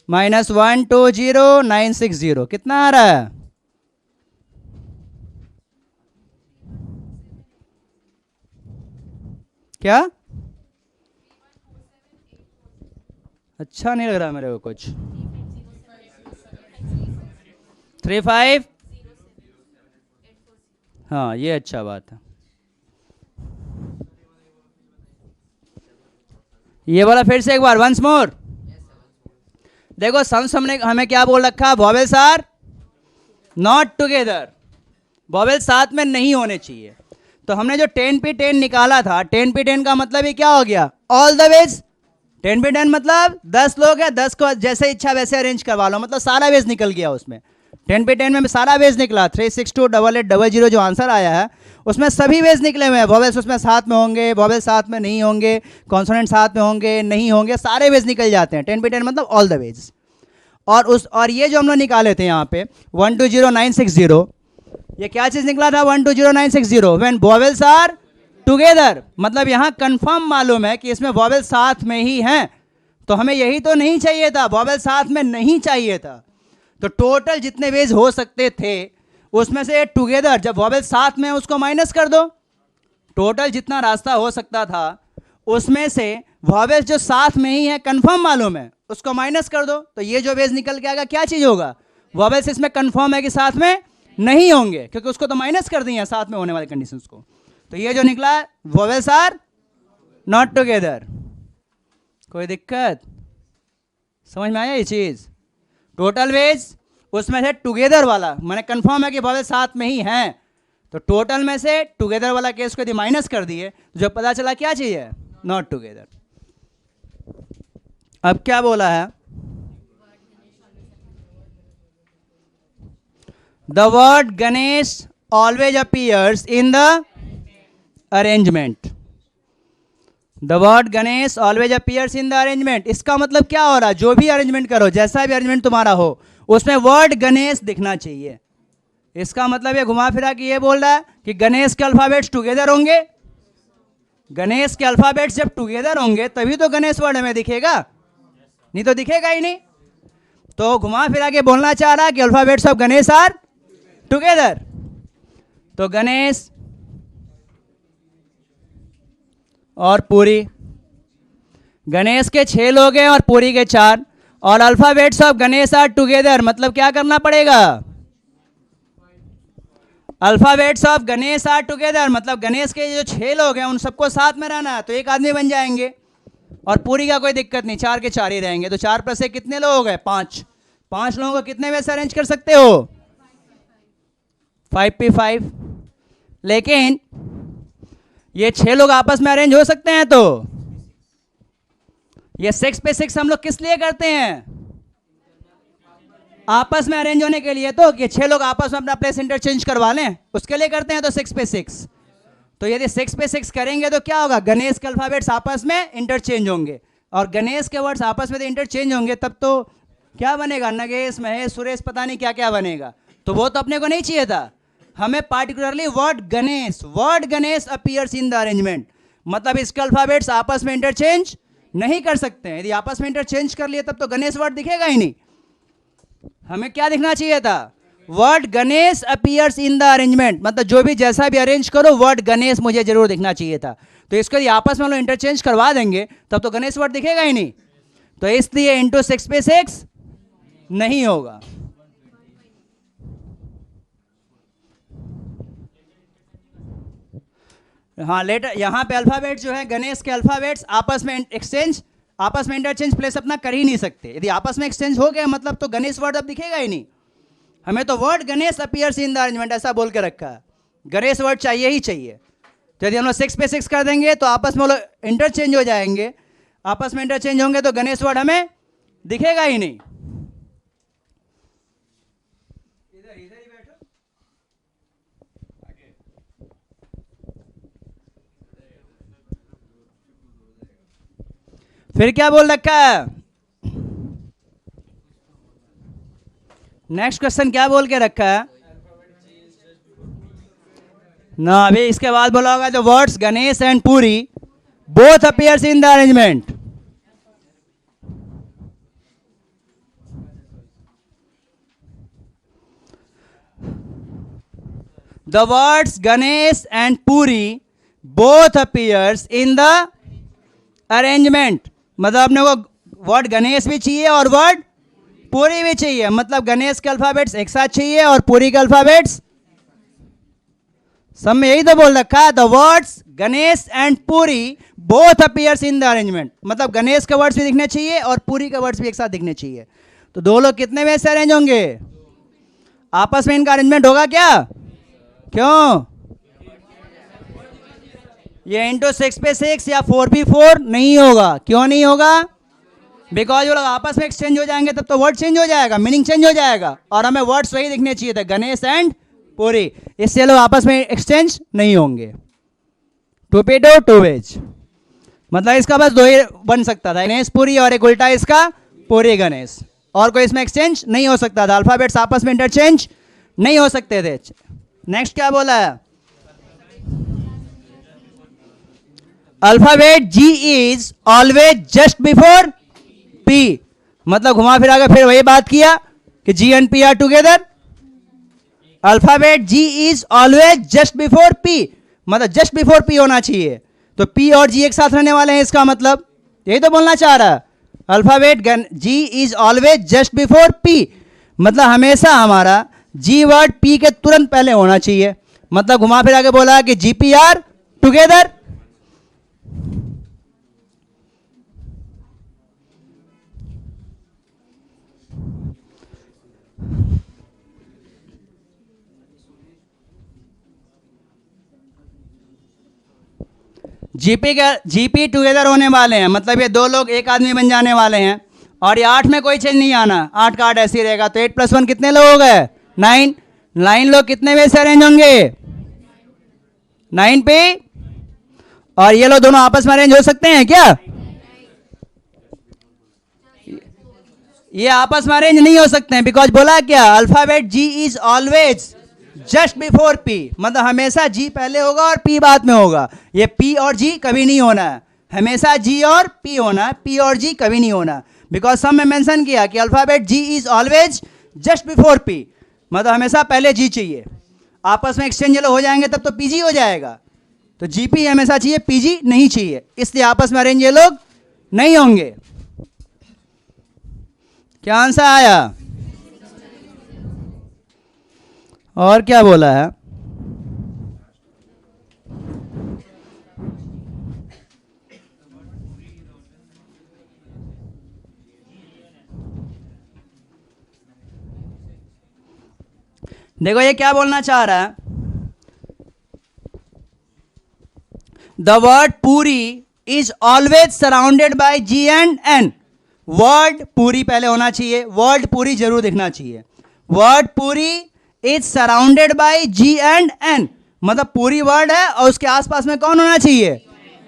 माइनस 120960, कितना आ रहा है? क्या? अच्छा नहीं लग रहा मेरे को कुछ। 35, हाँ ये अच्छा बात है। ये वाला फिर से एक बार, वंस मोर। देखो सम्स हमने हमें क्या बोल रखा? Vowels are not together, vowels साथ में नहीं होने चाहिए। तो हमने जो 10p10 निकाला था, 10p10 का मतलब ये क्या हो गया? All the ways. 10p10 मतलब 10 लोग हैं, 10 को जैसे इच्छा वैसे अरेंज करवा लो, मतलब सारा वेज निकल गया उसमें। 10p10 में सारा वेज निकला, 3628800 जो आंसर आया है उसमें सभी वेज निकले हुए हैं। वॉवेल्स उसमें साथ में होंगे, वॉवेल्स साथ में नहीं होंगे, कॉन्सोनेंट साथ में होंगे नहीं होंगे, सारे वेज निकल जाते हैं। 10p10 मतलब ऑल द वेज। और ये जो हम लोग निकाले थे यहाँ पे 120960, ये क्या चीज निकला था? 120960 व्हेन वॉवेल्स आर टुगेदर, मतलब यहाँ कंफर्म मालूम है कि इसमें वॉवेल साथ में ही हैं। तो हमें यही तो नहीं चाहिए था, वॉवेल साथ में नहीं चाहिए था। तो टोटल जितने वेज हो सकते थे उसमें से टुगेदर, जब वॉवेल साथ में है उसको माइनस कर दो। टोटल जितना रास्ता हो सकता था उसमें से वॉवेल्स जो साथ में ही है कंफर्म मालूम है उसको माइनस कर दो। तो ये जो वेज निकल के आएगा क्या चीज होगा? वॉवेल्स इसमें कंफर्म है कि साथ में नहीं होंगे, क्योंकि उसको तो माइनस कर दिए हैं साथ में होने वाले कंडीशंस को। तो ये जो निकला वॉवेल्स आर नॉट टुगेदर। कोई दिक्कत? समझ में आया ये चीज? टोटल वेज उसमें से टुगेदर वाला, मैंने कंफर्म है कि वॉवेल साथ में ही हैं, तो टोटल में से टुगेदर वाला केस को यदि माइनस कर दिए तो जो पता चला क्या चीज है? Not together. अब क्या बोला है? The word Ganesh always appears in the arrangement. The word Ganesh always appears in the arrangement. इसका मतलब क्या हो रहा है? जो भी अरेंजमेंट करो, जैसा भी अरेंजमेंट तुम्हारा हो, उसमें वर्ड गणेश दिखना चाहिए। इसका मतलब ये घुमा फिरा कि ये बोल रहा है कि गणेश के अल्फाबेट्स टुगेदर होंगे। गणेश के अल्फाबेट्स जब टुगेदर होंगे तभी तो गणेश वर्ड हमें दिखेगा, नहीं तो दिखेगा ही नहीं। तो घुमा फिरा के बोलना चाह रहा है कि alphabets of Ganesh are together. तो गणेश और पुरी। गणेश के 6 लोग हैं और पुरी के 4। और alphabets of Ganesh are together, मतलब क्या करना पड़ेगा? Alphabets of Ganesh are together, मतलब गणेश के जो 6 लोग हैं उन सबको साथ में रहना है, तो एक आदमी बन जाएंगे। और पूरी का कोई दिक्कत नहीं, 4 के 4 ही रहेंगे। तो 4 प्लस 1 कितने लोग हो गए? 5। 5 लोगों को कितने में से अरेंज कर सकते हो? 5p5। लेकिन ये 6 लोग आपस में अरेंज हो सकते हैं, तो ये 6p6 हम लोग किस लिए करते हैं? आपस में अरेंज होने के लिए, तो कि 6 लोग आपस में अपना प्लेस इंटरचेंज करवा लें, उसके लिए करते हैं। तो 6p6। तो यदि 6p6 करेंगे तो क्या होगा? गणेश के अल्फाबेट्स आपस में इंटरचेंज होंगे, और गणेश के वर्ड्स आपस में इंटरचेंज होंगे, तब तो क्या बनेगा? नगेश, महेश, सुरेश, पता नहीं क्या क्या बनेगा। तो वो तो अपने को नहीं चाहिए था। हमें particularly word Ganesh appears in the arrangement, मतलब इसके अल्फाबेट्स आपस में इंटरचेंज नहीं कर सकते हैं। यदि आपस में इंटरचेंज कर लिए तब तो गणेश वर्ड दिखेगा ही नहीं। हमें क्या दिखना चाहिए था? Word Ganesh appears in the arrangement, मतलब जो भी जैसा भी अरेंज करो वर्ड गणेश मुझे जरूर दिखना चाहिए था। तो इसको यदि आपस में हम लोग इंटरचेंज करवा देंगे तब तो गणेश वर्ड दिखेगा ही नहीं। तो इसलिए इंटू 6p6 नहीं होगा। हाँ, लेटर यहाँ पे अल्फाबेट जो है गणेश के अल्फाबेट्स आपस में इंटरचेंज प्लेस अपना कर ही नहीं सकते। यदि आपस में एक्सचेंज हो गया मतलब तो गणेश वर्ड अब दिखेगा ही नहीं। हमें तो word Ganesh appears in the arrangement ऐसा बोल के रखा है, गणेश वर्ड चाहिए ही चाहिए। तो यदि हम लोग 6p6 कर देंगे तो आपस में वो लोग इंटरचेंज हो जाएंगे, आपस में इंटरचेंज होंगे तो गणेश वर्ड हमें दिखेगा ही नहीं। इधर ही बैठो। फिर क्या बोल रखा है? नेक्स्ट क्वेश्चन क्या बोल के रखा है ना? अभी इसके बाद बोला होगा the words Ganesh and Puri both appears in the arrangement. The words Ganesh and Puri both appears in the arrangement, मतलब अपने को वर्ड गणेश भी चाहिए और वर्ड पुरी भी चाहिए, मतलब गणेश के अल्फाबेट्स एक साथ चाहिए और पुरी के अल्फाबेट्स। सब में यही तो बोल रखा है, the words Ganesh and Puri both appears in the arrangement, मतलब गणेश के वर्ड्स भी दिखने चाहिए और पुरी के वर्ड्स भी एक साथ दिखने चाहिए। तो दो लोग कितने में से अरेंज होंगे? आपस में इनका अरेंजमेंट होगा क्या? क्यों? ये इंटू 6p6 या 4p4 नहीं होगा। क्यों नहीं होगा? बिकॉज वो लोग आपस में एक्सचेंज हो जाएंगे तब तो वर्ड चेंज हो जाएगा, मीनिंग चेंज हो जाएगा, और हमें वर्ड्स वही दिखने चाहिए थे गणेश एंड पुरी, इससे लोग आपस में एक्सचेंज नहीं होंगे। 2p2 2h, मतलब इसका बस 2 ही बन सकता था, गणेश पुरी, और एक उल्टा इसका पुरी गणेश, और कोई इसमें एक्सचेंज नहीं हो सकता था। अल्फाबेट्स आपस में इंटरचेंज नहीं हो सकते थे। नेक्स्ट क्या बोला है? Alphabet G is always just before P, मतलब घुमा फिरा के फिर वही बात किया कि G and P are together. Alphabet G is always just before P, मतलब जस्ट बिफोर P होना चाहिए, तो P और G एक साथ रहने वाले हैं, इसका मतलब यही तो बोलना चाह रहा है। Alphabet G is always just before P, मतलब हमेशा हमारा G वर्ड P के तुरंत पहले होना चाहिए, मतलब घुमा फिरा के बोला कि GP are together. GP together होने वाले हैं, मतलब ये दो लोग एक आदमी बन जाने वाले हैं, और ये 8 में कोई चेंज नहीं आना, 8 का 8 ऐसे ही रहेगा। तो 8 + 1 कितने लोग हो गए? 9। 9 लोग कितने में से अरेंज होंगे? 9 पे। और ये लोग दोनों आपस में अरेंज हो सकते हैं क्या? ये आपस में अरेंज नहीं हो सकते हैं, बिकॉज बोला क्या? Alphabet G is always just before P, मतलब हमेशा G पहले होगा और P बाद में होगा। ये P और G कभी नहीं होना है, हमेशा G और P होना है, P और G कभी नहीं होना, बिकॉज सब में मेंशन किया कि alphabet G is always just before P, मतलब हमेशा पहले G चाहिए। आपस में एक्सचेंज हो जाएंगे तब तो PG हो जाएगा, तो जीपी हमेशा चाहिए, पीजी नहीं चाहिए, इसलिए आपस में अरेंज ये लोग नहीं होंगे। क्या आंसर आया? और क्या बोला है? देखो ये क्या बोलना चाह रहा है, the word Puri is always surrounded by G and N. Word Puri पहले होना चाहिए, वर्ड पूरी जरूर दिखना चाहिए। Word Puri is surrounded by G and N, मतलब पूरी वर्ड है और उसके आसपास में कौन होना चाहिए?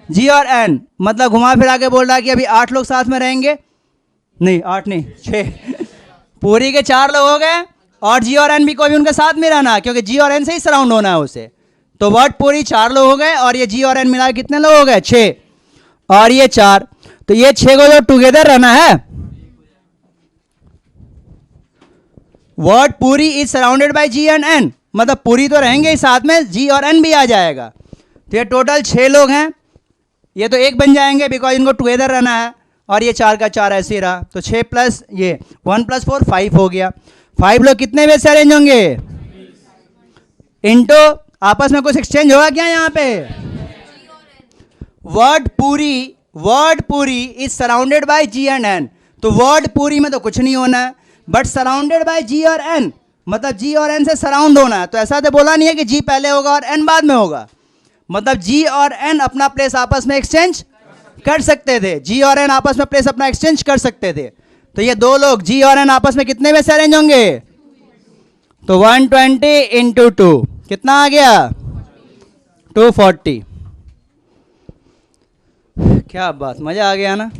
जी और एन। मतलब घुमा फिरा के बोल रहा है कि अभी 8 लोग साथ में रहेंगे, नहीं 8 नहीं 6 पूरी के 4 लोग हो गए और जी और एन भी कोई भी उनके साथ में रहना, क्योंकि जी और एन से ही सराउंड होना है उसे। तो वर्ड पूरी 4 लोग हो गए और ये जी और एन मिला कितने लोग हो गए? 6 और ये 4, तो ये 6 को जो टुगेदर रहना है, word Puri is surrounded by G and N, मतलब पूरी तो रहेंगे ही साथ में, जी और एन भी आ जाएगा। तो ये टोटल 6 लोग हैं, ये तो एक बन जाएंगे बिकॉज इनको टुगेदर रहना है, और ये 4 का 4 ऐसे ही रहा, तो 6 प्लस ये 1 + 4 5 हो गया। 5 लोग कितने वे से अरेंज होंगे? इंटू आपस में कुछ एक्सचेंज होगा क्या यहाँ पे? Word Puri is surrounded by G and N, तो वर्ड पूरी में तो कुछ नहीं होना है, बट सराउंडेड बाय जी और एन, मतलब जी और एन से सराउंड होना है। तो ऐसा तो बोला नहीं है कि जी पहले होगा और एन बाद में होगा, मतलब जी और एन अपना प्लेस आपस में एक्सचेंज कर सकते थे, जी और एन आपस में प्लेस अपना एक्सचेंज कर सकते थे। तो ये 2 लोग जी और एन आपस में कितने में से अरेंज होंगे? तो 120 × 2 कितना आ गया? 240। क्या बात, मजा आ गया ना?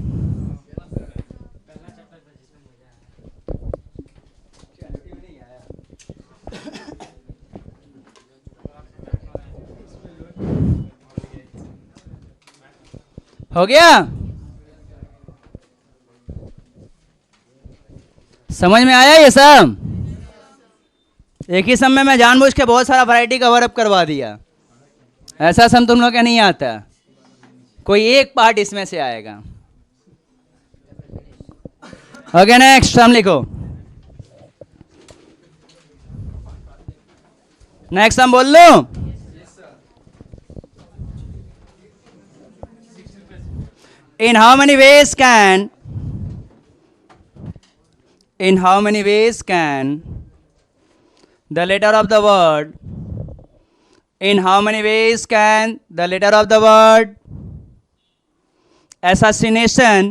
हो गया? समझ में आया ये सब? एक ही समय में जानबूझ के बहुत सारा वैरायटी कवर अप करवा दिया, ऐसा सम तुम लोग का नहीं आता, कोई एक पार्ट इसमें से आएगा। ओके नेक्स्ट सम लिखो। नेक्स्ट सम बोल लो। In how many ways can the letter of the word assassination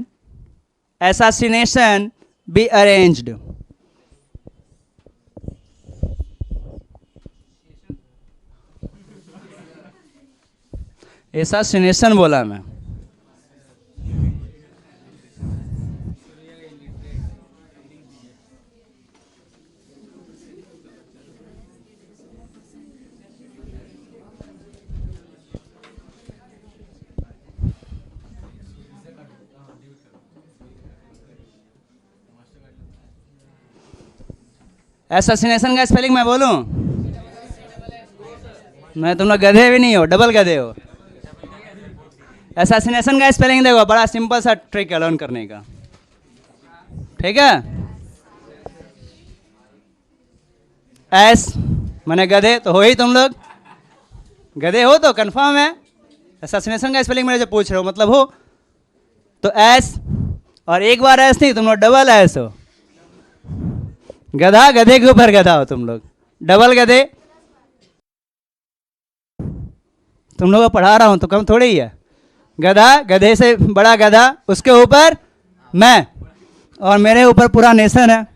be arranged? assassination बोला मैं। एसासिनेशन का स्पेलिंग मैं बोलूं? मैं, तुम लोग गधे भी नहीं हो, डबल गधे हो। एसासिनेशन का स्पेलिंग देखो, बड़ा सिंपल सा ट्रिक है लर्न करने का, ठीक है? एस माने गधे, तो हो ही तुम लोग गधे हो, तो कंफर्म है। एसासिनेशन का स्पेलिंग मेरे जो पूछ रहे हो मतलब हो, तो एस, और एक बार एस नहीं, तुम लोग डबल एस हो। गधा, गधे के ऊपर गधा हो तुम लोग, डबल गधे। तुम लोग को पढ़ा रहा हूं तो कम थोड़ी ही है। गधा, गधे से बड़ा गधा, उसके ऊपर मैं, और मेरे ऊपर पूरा नेशन है।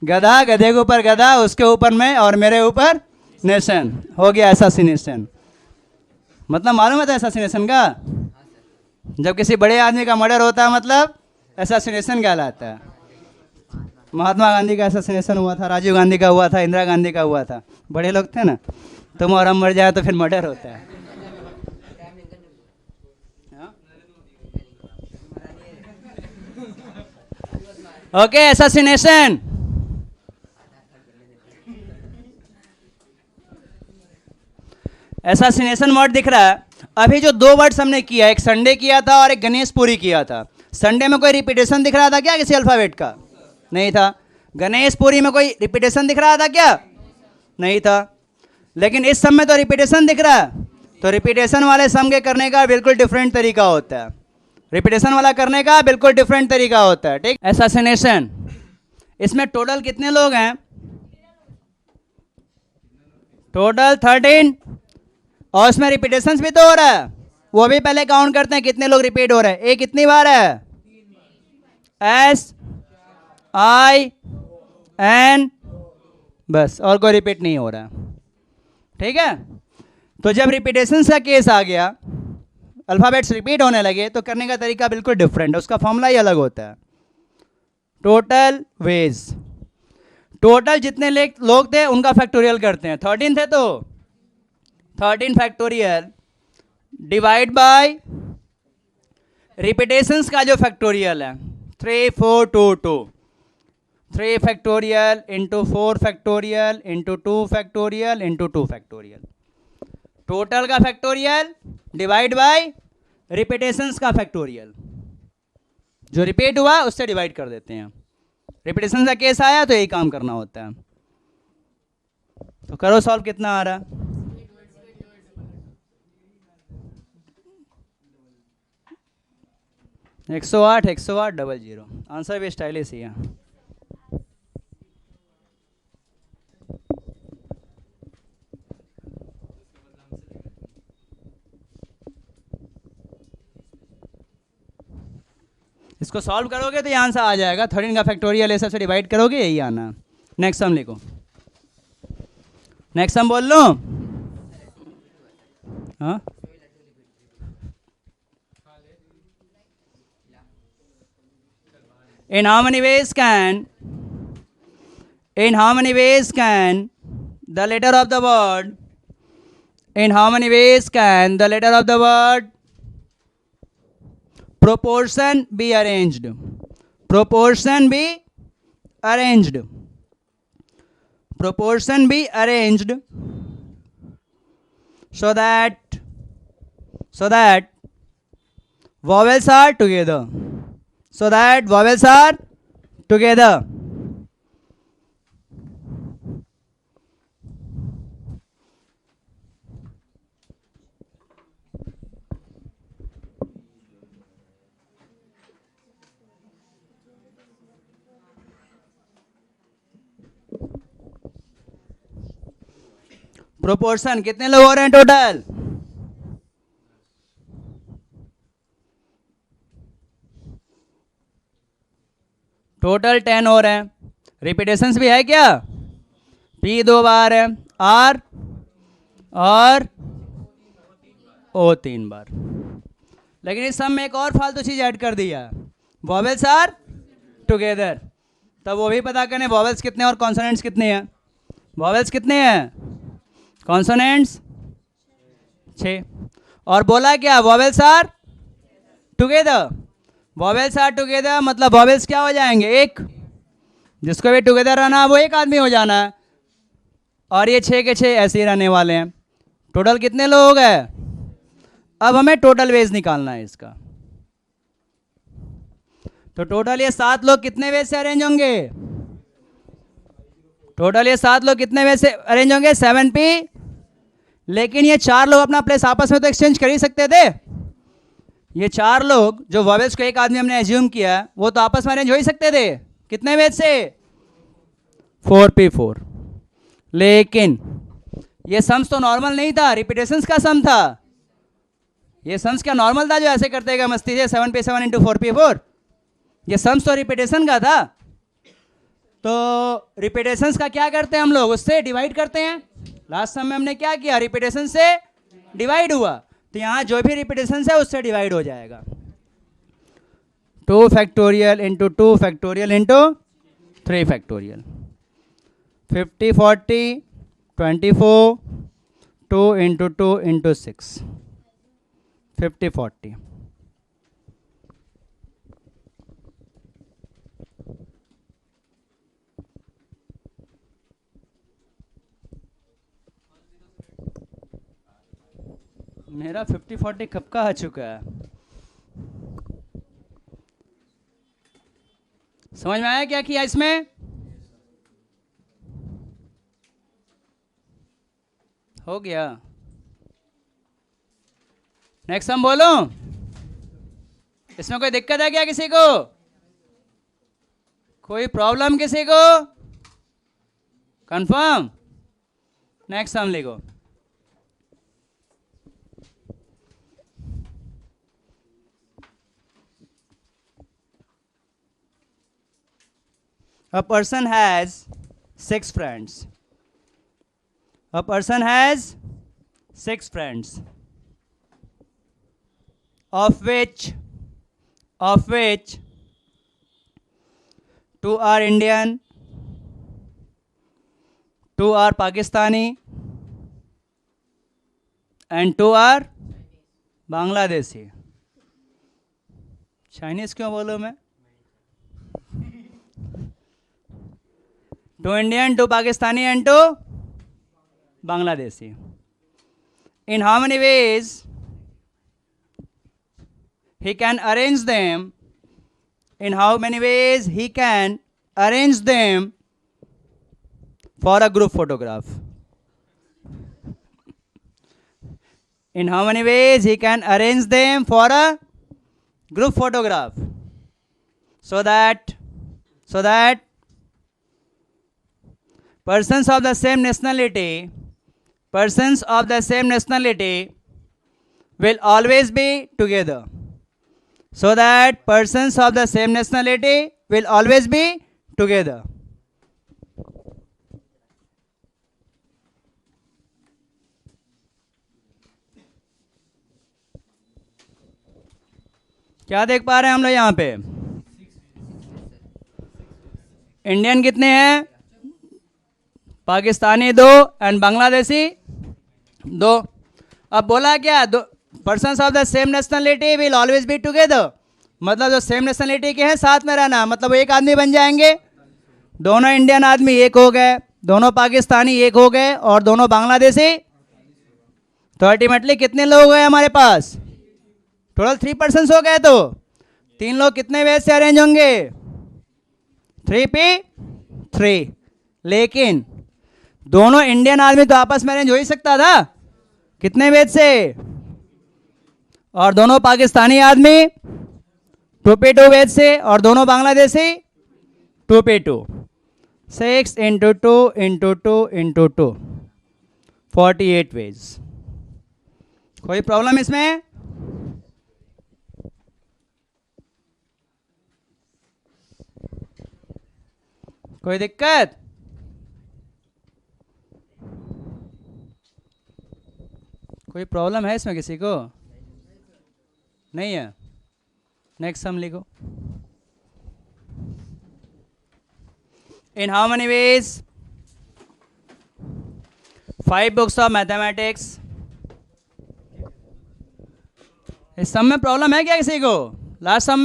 गधा, गधे के ऊपर गधा, उसके ऊपर मैं, और मेरे ऊपर नेशन। हो गया एसासिनेशन। मतलब मालूम है था एसासिनेशन का? जब किसी बड़े आदमी का मर्डर होता है मतलब एसासिनेशन कहलाता है। महात्मा गांधी का एसासिनेशन हुआ था, राजीव गांधी का हुआ था, इंदिरा गांधी का हुआ था। बड़े लोग थे ना। तुम और हम मर जाए तो फिर मर्डर होता है। Okay, assassination. एसासिनेशन वर्ड दिख रहा है। अभी जो दो वर्ड्स हमने किया, एक संडे किया था और एक गणेशपुरी किया था। संडे में कोई रिपीटेशन दिख रहा था क्या किसी अल्फाबेट का? नहीं था। गणेशपुरी में कोई रिपीटेशन दिख रहा था क्या? नहीं था। लेकिन इस सम में तो रिपीटेशन दिख रहा है। तो रिपीटेशन वाले सम के करने का बिल्कुल डिफरेंट तरीका होता है। रिपीटेशन वाला करने का बिल्कुल डिफरेंट तरीका होता है, ठीक। एसासिनेशन, इसमें टोटल कितने लोग हैं? टोटल 13। और उसमें रिपीटेशंस भी तो हो रहा है, वो भी पहले काउंट करते हैं कितने लोग रिपीट हो रहे हैं। ए कितनी बार है? एस आई एन, बस, और कोई रिपीट नहीं हो रहा, ठीक है। तो जब रिपीटेशन का केस आ गया, अल्फाबेट्स रिपीट होने लगे, तो करने का तरीका बिल्कुल डिफरेंट है, उसका फॉर्मूला ही अलग होता है। टोटल वेज, टोटल जितने लोग थे उनका फैक्टोरियल करते हैं। 13 थे तो 13 फैक्टोरियल डिवाइड बाय रिपीटेशंस का जो फैक्टोरियल है 3 4 2 2, 3 factorial into 4 factorial into 2 factorial into 2 factorial. Total का फैक्टोरियल डिवाइड बाय रिपीटेशंस का फैक्टोरियल, जो रिपीट हुआ उससे डिवाइड कर देते हैं। रिपीटेशन का केस आया तो यही काम करना होता है। तो करो सॉल्व, कितना आ रहा? एक सौ आठ 108 00। आंसर भी स्टाइलिश ही है। इसको सॉल्व करोगे तो ये आंसर आ जाएगा। 13 का फैक्टोरियल ये सबसे डिवाइड करोगे, यही आना। नेक्स्ट सम लिखो। नेक्स्ट सम बोल लो। हाँ, in how many ways can the letter of the word proportion be arranged? Proportion be arranged so that vowels are together. Proportion कितने लोग हो रहे हैं टोटल? टोटल 10 हो रहे हैं। रिपीटेशंस भी है क्या? पी 2 बार है, आर और ओ 3 बार। लेकिन इस सम में एक और फालतू चीज ऐड कर दिया, वॉवेल्स आर टुगेदर। तब वो भी पता करें वॉवेल्स कितने और कॉन्सोनेंट्स कितने हैं। वॉवेल्स कितने हैं? कॉन्सोनेंट्स 6। और बोला क्या? Vowels are together. Vowels are together मतलब वॉवेल्स क्या हो जाएंगे? एक। जिसको भी टुगेदर रहना है वो एक आदमी हो जाना है। और ये 6 के 6 ऐसे ही रहने वाले हैं। टोटल कितने लोग हैं? अब हमें टोटल वेज निकालना है इसका। तो टोटल ये 7 लोग कितने वेज से अरेंज होंगे? टोटल ये 7 लोग कितने वेज से अरेंज होंगे? 7p। लेकिन ये 4 लोग अपना प्लेस आपस में तो एक्सचेंज कर ही सकते थे। ये 4 लोग जो वॉवेल्स को एक आदमी हमने एज्यूम किया वो तो आपस में अरेंज हो ही सकते थे। कितने वेज से? 4p4। लेकिन ये सम्स तो नॉर्मल नहीं था, रिपीटेशंस का सम था। ये सम्स क्या नॉर्मल था जो ऐसे करते गए मस्ती से 7p7 इंटू 4p4? ये सम्स तो रिपीटेशन का था। तो रिपीटेशंस का क्या करते हैं हम लोग? उससे डिवाइड करते हैं। लास्ट सम में हमने क्या किया? रिपीटेशन से डिवाइड हुआ, तो यहाँ जो भी रिपीटेशन है उससे डिवाइड हो जाएगा। 2 factorial into 2 factorial into 3 factorial. 50 40 24 2 into 2 into 6 50 40। मेरा 50-40 कब का आ चुका है? समझ में आया क्या किया इसमें? हो गया। नेक्स्ट हम बोलो, इसमें कोई दिक्कत है क्या किसी को? कोई प्रॉब्लम किसी को? कंफर्म? नेक्स्ट हम लिखो, a person has 6 friends. A person has 6 friends, of which 2 are Indian, 2 are Pakistani, and 2 are Bangladeshi. Chinese क्यों बोलूं मैं? 2 Indian, 2 Pakistani, and 2 Bangladeshi. In how many ways he can arrange them? In how many ways he can arrange them for a group photograph? In how many ways he can arrange them for a group photograph, so that persons of the same nationality will always be together. So that persons of the same nationality will always be together. क्या देख पा रहे हैं हम लोग यहाँ पे? इंडियन कितने हैं? पाकिस्तानी 2 एंड बांग्लादेशी 2. अब बोला क्या? Persons of the same nationality will always be together, मतलब जो सेम नेशनलिटी के हैं साथ में रहना, मतलब वो एक आदमी बन जाएंगे. दोनों इंडियन आदमी एक हो गए, दोनों पाकिस्तानी एक हो गए, और दोनों बांग्लादेशी. तो अल्टीमेटली कितने लोग हो गए हमारे पास? टोटल 3 पर्सन्स हो गए. तो 3 लोग कितने वेज से अरेंज होंगे? 3p3. लेकिन दोनों इंडियन आदमी तो आपस में अरेंज हो ही सकता था. कितने वेज से? और दोनों पाकिस्तानी आदमी 2p2 वेज से, और दोनों बांग्लादेशी 2p2. 6 × 2 × 2 × 2 48 वेज. कोई प्रॉब्लम इसमें? कोई दिक्कत? कोई प्रॉब्लम है इसमें किसी को? नहीं है. नेक्स्ट हम लिखो, in how many ways 5 books of mathematics. इस सम में प्रॉब्लम है क्या किसी को? लास्ट सम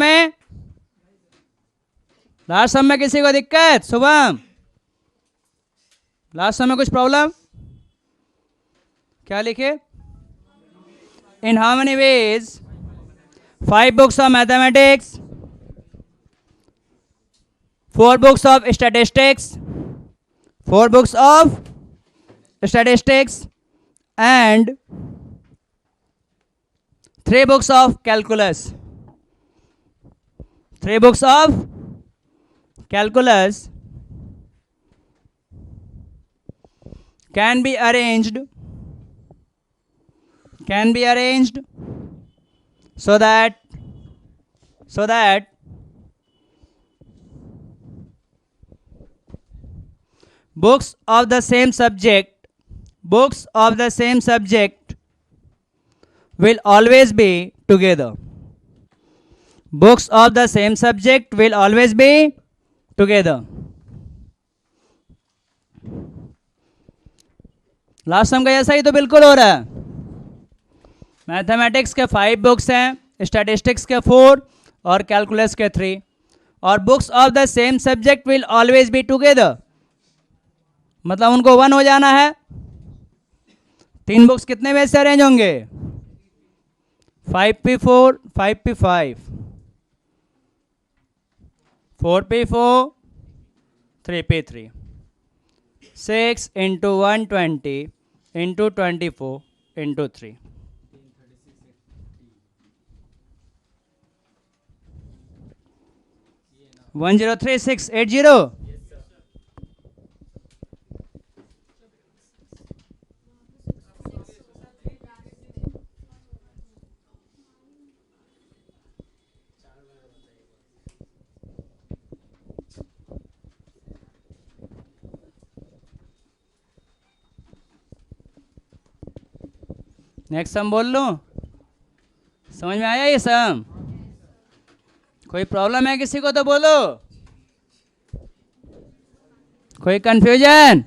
में किसी को दिक्कत? शुभम, लास्ट सम में कुछ प्रॉब्लम? क्या लिखे? In how many ways 5 books of mathematics, 4 books of statistics and 3 books of calculus. 3 books of calculus can be arranged so that books of the same subject will always be together. Books of the same subject will always be together. Last sum का ऐसा ही तो बिल्कुल हो रहा है. मैथमेटिक्स के 5 बुक्स हैं, स्टैटिस्टिक्स के 4 और कैलकुलस के 3. और books of the same subject will always be together, मतलब उनको 1 हो जाना है. 3 बुक्स कितने वेज से अरेंज होंगे? 5p4, 5p5, 4p4, 3p3, 6 into 120 into 24 into 3. 103680. Next sum बोल लूँ? समझ में आया ये सम? कोई प्रॉब्लम है किसी को तो बोलो। कोई confusion?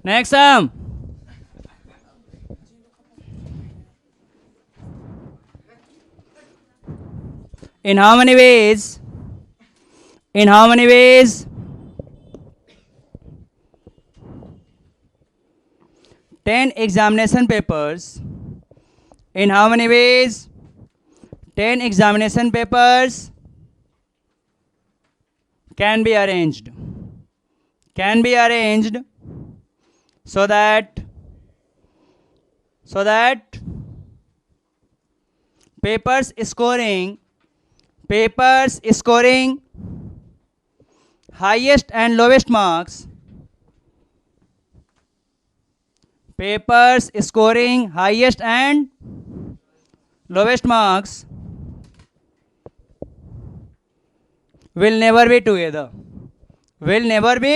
Next sum. In how many ways? In how many ways? 10 examination papers. In how many ways? 10 examination papers can be arranged. Can be arranged so that papers scoring highest and lowest marks, papers scoring highest and lowest marks will never be together. Will never be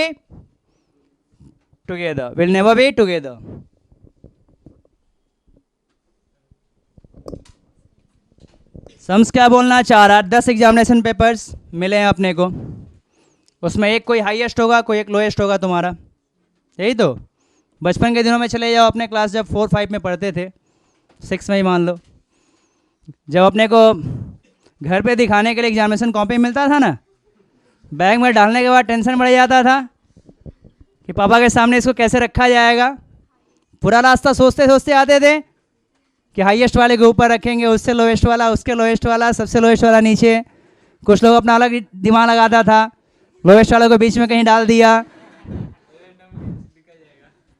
together. Will never be together. Sums क्या बोलना चाह रहा है? 10 एग्जामिनेशन पेपर्स मिले हैं अपने को, उसमें एक कोई हाईएस्ट होगा, कोई एक लोएस्ट होगा तुम्हारा, यही तो। बचपन के दिनों में चले जाओ अपने क्लास, जब 4-5 में पढ़ते थे, 6 में ही मान लो, जब अपने को घर पे दिखाने के लिए एग्जामिनेशन कॉपी मिलता था ना, बैग में डालने के बाद टेंशन बढ़ जाता था कि पापा के सामने इसको कैसे रखा जाएगा। पूरा रास्ता सोचते सोचते आते थे कि हाईएस्ट वाले के ऊपर रखेंगे, उससे लोएस्ट वाला, उसके लोएस्ट वाला, सबसे लोएस्ट वाला नीचे। कुछ लोग अपना अलग दिमाग लगाता था, लोएस्ट वाले को बीच में कहीं डाल दिया,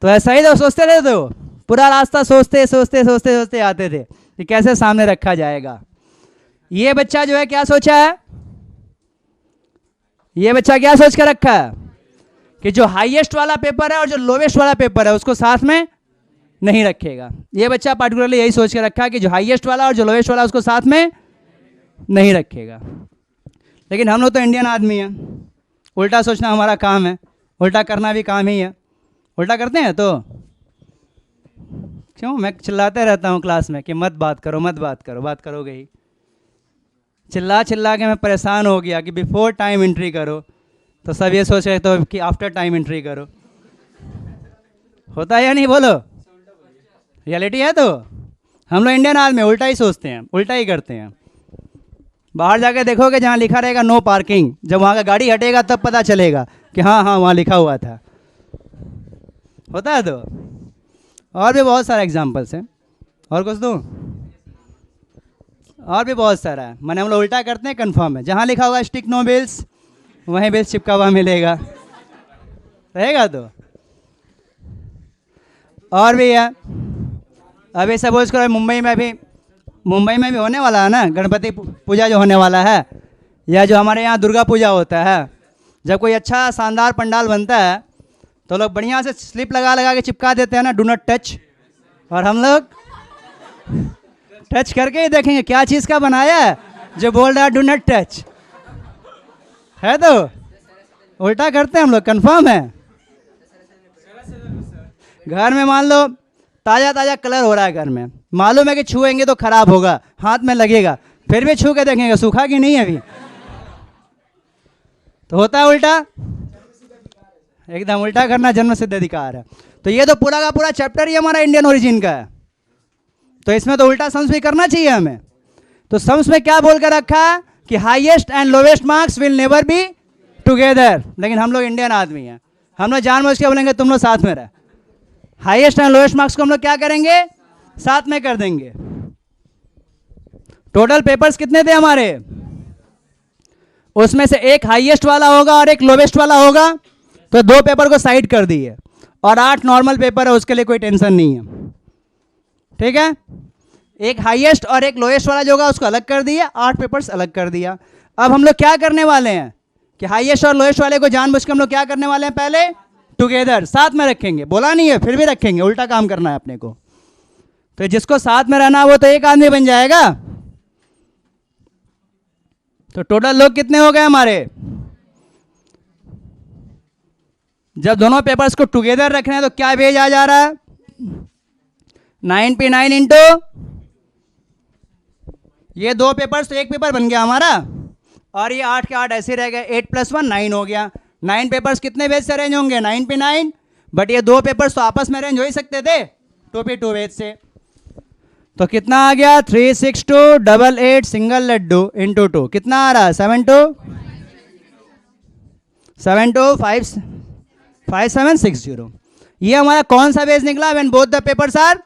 तो ऐसा ही तो सोचते थे। तो पूरा रास्ता सोचते सोचते सोचते सोचते आते थे कि कैसे सामने रखा जाएगा। ये बच्चा जो है क्या सोचा है? ये बच्चा क्या सोच कर रखा है कि जो हाईएस्ट वाला पेपर है और जो लोवेस्ट वाला पेपर है उसको साथ में नहीं रखेगा। ये बच्चा पार्टिकुलरली यही सोच के रखा है कि जो हाईएस्ट वाला और जो लोवेस्ट वाला उसको साथ में नहीं रखेगा। लेकिन हम लोग तो इंडियन आदमी हैं, उल्टा सोचना हमारा काम है, उल्टा करना भी काम ही है। उल्टा करते हैं तो क्यों? मैं चिल्लाते रहता हूँ क्लास में कि मत बात करो, मत बात करो, बात करोगे ही। चिल्ला चिल्ला के मैं परेशान हो गया कि बिफोर टाइम एंट्री करो, तो सब ये सोच रहे तो कि आफ्टर टाइम एंट्री करो। होता है या नहीं? बोलो, रियलिटी है। तो हम लोग इंडियन आदमी उल्टा ही सोचते हैं, उल्टा ही करते हैं। बाहर जाके देखोगे जहाँ लिखा रहेगा नो पार्किंग, जब वहाँ का गाड़ी हटेगा तब पता चलेगा कि हाँ हाँ वहाँ लिखा हुआ था। होता है। तो और भी बहुत सारे एग्जाम्पल्स हैं, और कुछ दूँ? और भी बहुत सारा है। मैंने हम लोग उल्टा करते हैं, कन्फर्म है। जहाँ लिखा होगा स्टिक नो बिल्स, वहीं बिल्स चिपका हुआ मिलेगा, रहेगा। तो और भी है। अभी सपोज करो मुंबई में भी होने वाला है ना गणपति पूजा जो होने वाला है, या जो हमारे यहाँ दुर्गा पूजा होता है। जब कोई अच्छा शानदार पंडाल बनता है तो लोग बढ़िया से स्लिप लगा लगा के चिपका देते हैं ना, डू नॉट टच। और हम लोग टच करके ही देखेंगे क्या चीज़ का बनाया है, जो बोल रहा है डू नॉट टच है। तो उल्टा करते हैं हम लोग, कंफर्म है। घर में मान लो ताज़ा ताज़ा कलर हो रहा है घर में, मालूम है कि छुएंगे तो खराब होगा, हाथ में लगेगा, फिर भी छू के देखेंगे सूखा कि नहीं है अभी। तो होता है उल्टा, एकदम उल्टा करना जन्म सिद्ध अधिकार है। तो ये तो पूरा का पूरा चैप्टर ही हमारा इंडियन ओरिजिन का है, तो इसमें तो उल्टा सम्स भी करना चाहिए हमें। तो सम्स में क्या बोल कर रखा है कि highest and lowest marks will never be together. लेकिन हम लोग इंडियन आदमी हैं, हम लोग जानबूझ के बोलेंगे तुम लोग साथ में रह, हाईएस्ट एंड लोएस्ट मार्क्स को हम लोग क्या करेंगे, साथ में कर देंगे। टोटल पेपर्स कितने थे हमारे, उसमें से एक हाईएस्ट वाला होगा और एक लोवेस्ट वाला होगा, तो 2 पेपर को साइड कर दिए, और 8 नॉर्मल पेपर है, उसके लिए कोई टेंशन नहीं है, ठीक है। एक हाईएस्ट और एक लोएस्ट वाला जो होगा उसको अलग कर दिया, 8 पेपर्स अलग कर दिया। अब हम लोग क्या करने वाले हैं कि हाईएस्ट और लोएस्ट वाले को जानबूझ के हम लोग क्या करने वाले हैं, पहले टुगेदर साथ में रखेंगे, बोला नहीं है फिर भी रखेंगे, उल्टा काम करना है अपने को। तो जिसको साथ में रहना वो तो एक आदमी बन जाएगा। तो टोटल लोग कितने हो गए हमारे, जब दोनों पेपर्स को टुगेदर रखना है तो क्या वेज आ जा रहा है, 9P9 इंटू ये 2 पेपर्स, तो एक पेपर बन गया हमारा, और ये 8 के 8 ऐसे रह गए, 8 + 1 9 हो गया। 9 पेपर्स कितने वेज से अरेंज होंगे, 9P9, बट ये 2 पेपर्स तो आपस में अरेंज हो ही सकते थे 2P2 वेज से। तो कितना आ गया, 36288 सिंगल लड्डू इंटू 2, कितना आ रहा है, 725760। ये हमारा कौन सा वेज निकला, when both the papers are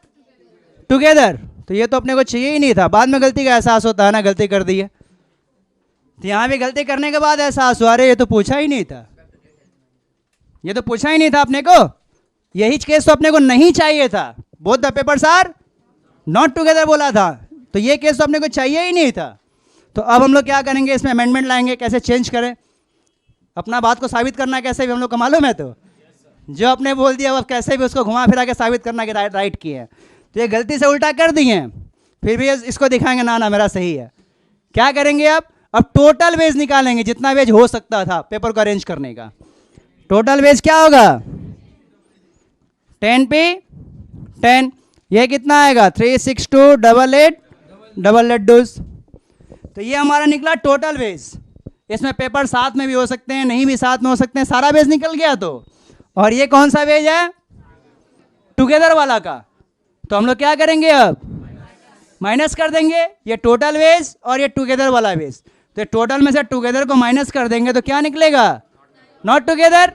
together. तो ये तो अपने को चाहिए ही नहीं था, बाद में गलती का एहसास होता है ना, गलती कर दी है। तो यहाँ भी गलती करने के बाद एहसास हुआ, अरे ये तो पूछा ही नहीं था, ये तो पूछा ही नहीं था अपने को, यही केस तो अपने को नहीं चाहिए था, both the papers are not together बोला था, तो ये केस तो अपने को चाहिए ही नहीं था। तो अब हम लोग क्या करेंगे, इसमें अमेंडमेंट लाएंगे, कैसे चेंज करें, अपना बात को साबित करना कैसे भी हम लोग को मालूम है, तो जो अपने बोल दिया वो कैसे भी उसको घुमा फिरा के साबित करना कि राइट किए हैं। तो ये गलती से उल्टा कर दिए हैं, फिर भी इसको दिखाएंगे ना ना मेरा सही है। क्या करेंगे अब टोटल वेज निकालेंगे, जितना वेज हो सकता था पेपर को अरेंज करने का। टोटल वेज क्या होगा, 10P10, ये कितना आएगा, 36288 डबल लड्डूस। तो ये हमारा निकला टोटल वेज। इसमें पेपर साथ में भी हो सकते हैं, नहीं भी साथ में हो सकते हैं, सारा वेज निकल गया। तो और ये कौन सा वेज है, टुगेदर वाला का। तो हम लोग क्या करेंगे, अब माइनस कर देंगे ये टोटल वेज और ये टुगेदर वाला वेज। तो टोटल में से टुगेदर को माइनस कर देंगे तो क्या निकलेगा, नॉट टुगेदर।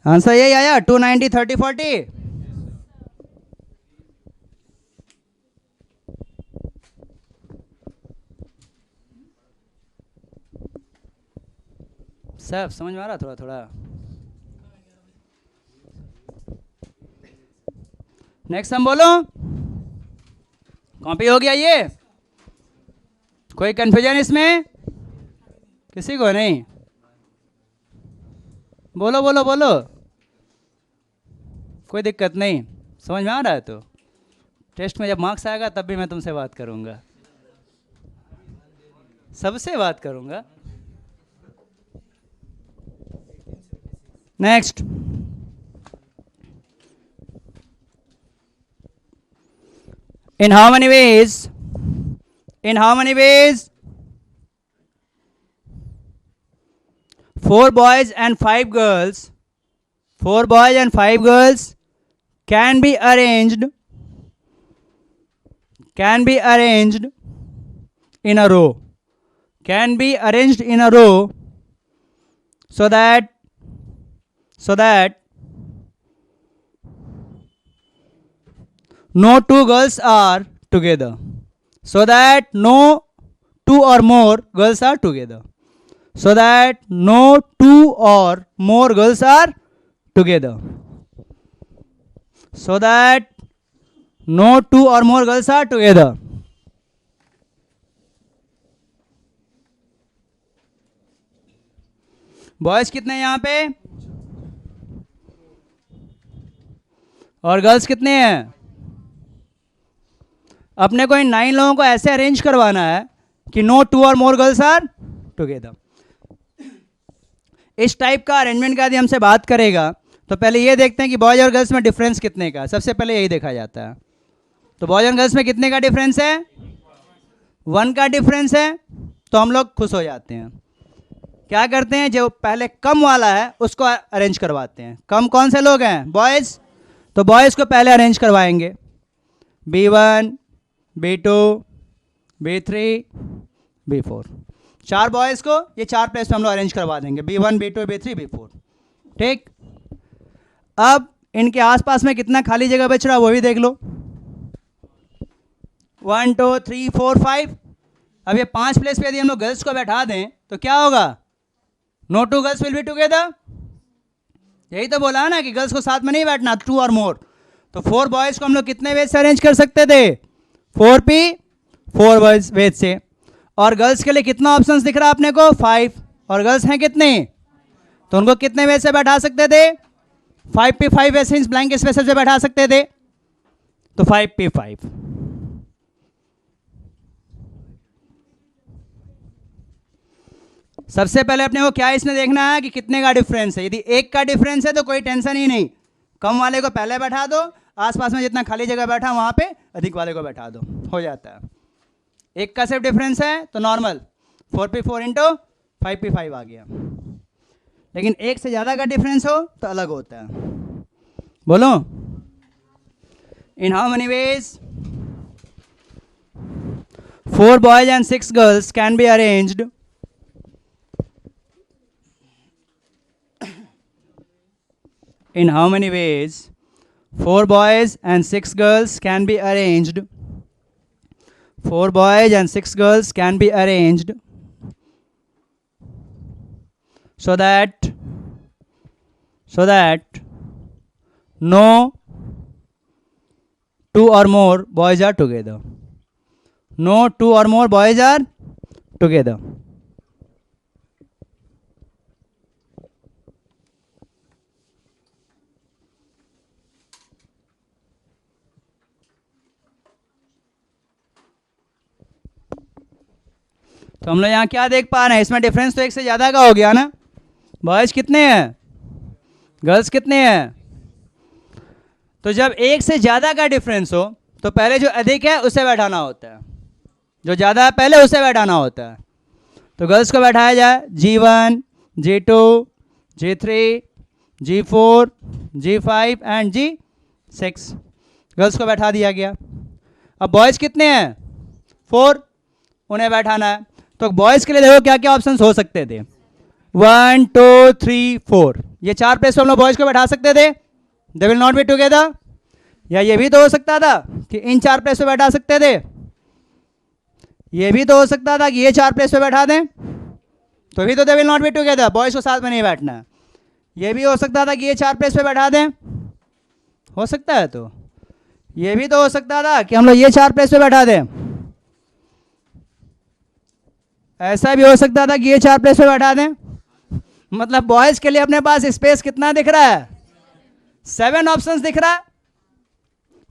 आंसर यही आया, 290 30 40। सब समझ में आ रहा, थोड़ा थोड़ा। नेक्स्ट हम बोलो, कॉपी हो गया ये, कोई कंफ्यूजन इसमें किसी को नहीं, बोलो बोलो बोलो, कोई दिक्कत नहीं, समझ में आ रहा है। तो टेस्ट में जब मार्क्स आएगा तब भी मैं तुमसे बात करूंगा, सबसे बात करूंगा। Next, in how many ways 4 boys and 5 girls can be arranged in a row, so that no 2 girls are together, so that no 2 or more girls are together, so that no 2 or more girls are together, so that no 2 or more girls are together. Boys कितने हैं यहाँ पे और गर्ल्स कितने हैं। अपने को इन 9 लोगों को ऐसे अरेंज करवाना है कि नो 2 और मोर गर्ल्स आर टुगेदर। इस टाइप का अरेंजमेंट का यदि हमसे बात करेगा तो पहले ये देखते हैं कि बॉयज और गर्ल्स में डिफरेंस कितने का, सबसे पहले यही देखा जाता है। तो बॉयज और गर्ल्स में कितने का डिफरेंस है, 1 का डिफरेंस है, तो हम लोग खुश हो जाते हैं। क्या करते हैं, जो पहले कम वाला है उसको अरेंज करवाते हैं। कम कौन से लोग हैं, बॉयज़, तो बॉयज़ को पहले अरेंज करवाएंगे, B1 B2 B3 B4, 4 boys को ये 4 प्लेस पे हम लोग अरेंज करवा देंगे, B1 B2 B3 B4। ठीक, अब इनके आसपास में कितना खाली जगह बच रहा है वो भी देख लो, 1 2 3 4 5। अब ये 5 प्लेस पे यदि हम लोग गर्ल्स को बैठा दें तो क्या होगा, no 2 girls will be together. यही तो बोला ना कि गर्ल्स को साथ में नहीं बैठना, 2 और मोर। तो 4 बॉयज को हम लोग कितने वेज से अरेंज कर सकते थे, 4p 4 वेज से। और गर्ल्स के लिए कितना ऑप्शंस दिख रहा है अपने को, 5, और गर्ल्स हैं कितने, तो उनको कितने वेज से बैठा सकते थे, 5p5 वेज ब्लैंक स्पेसेस से बैठा सकते थे, तो 5p5। सबसे पहले अपने को क्या इसमें देखना है कि कितने का डिफरेंस है। यदि 1 का डिफरेंस है तो कोई टेंशन ही नहीं, कम वाले को पहले बैठा दो, आसपास में जितना खाली जगह बैठा वहां पे अधिक वाले को बैठा दो, हो जाता है। 1 का सिर्फ डिफरेंस है तो नॉर्मल 4p4 इंटू 5p5 आ गया। लेकिन 1 से ज़्यादा का डिफरेंस हो तो अलग होता है। बोलो, in how many ways 4 boys and 6 girls can be arranged in how many ways 4 boys and 6 girls can be arranged, 4 boys and 6 girls can be arranged so that no 2 or more boys are together, no 2 or more boys are together। तो हम लोग यहाँ क्या देख पा रहे हैं, इसमें डिफरेंस तो 1 से ज़्यादा का हो गया ना। बॉयज़ कितने हैं, गर्ल्स कितने हैं। तो जब 1 से ज़्यादा का डिफरेंस हो तो पहले जो अधिक है उसे बैठाना होता है, जो ज़्यादा है पहले उसे बैठाना होता है। तो गर्ल्स को बैठाया जाए G1 G2 G3 G4 G5 and G6, girls को बैठा दिया गया। अब बॉयज़ कितने हैं, 4, उन्हें बैठाना है। तो बॉयज़ के लिए देखो क्या क्या ऑप्शंस हो सकते थे, 1 2 3 4, ये 4 प्लेस पे हम लोग बॉयज़ को बैठा सकते थे, दे विल नॉट बी टुगेदर। या ये भी तो हो सकता था कि इन 4 प्लेस पे बैठा सकते थे, ये भी तो हो सकता था कि ये 4 प्लेस पे बैठा दें, तो भी तो दे will not be together, boys को साथ में नहीं बैठना है। ये भी हो सकता था कि ये 4 प्लेस पे बैठा दें, हो सकता है। तो ये भी तो हो सकता था कि हम लोग ये 4 प्लेस पे बैठा दें, ऐसा भी हो सकता था कि ये 4 प्लेस पे बैठा दें। मतलब बॉयज़ के लिए अपने पास स्पेस कितना दिख रहा है, 7 ऑप्शंस दिख रहा है,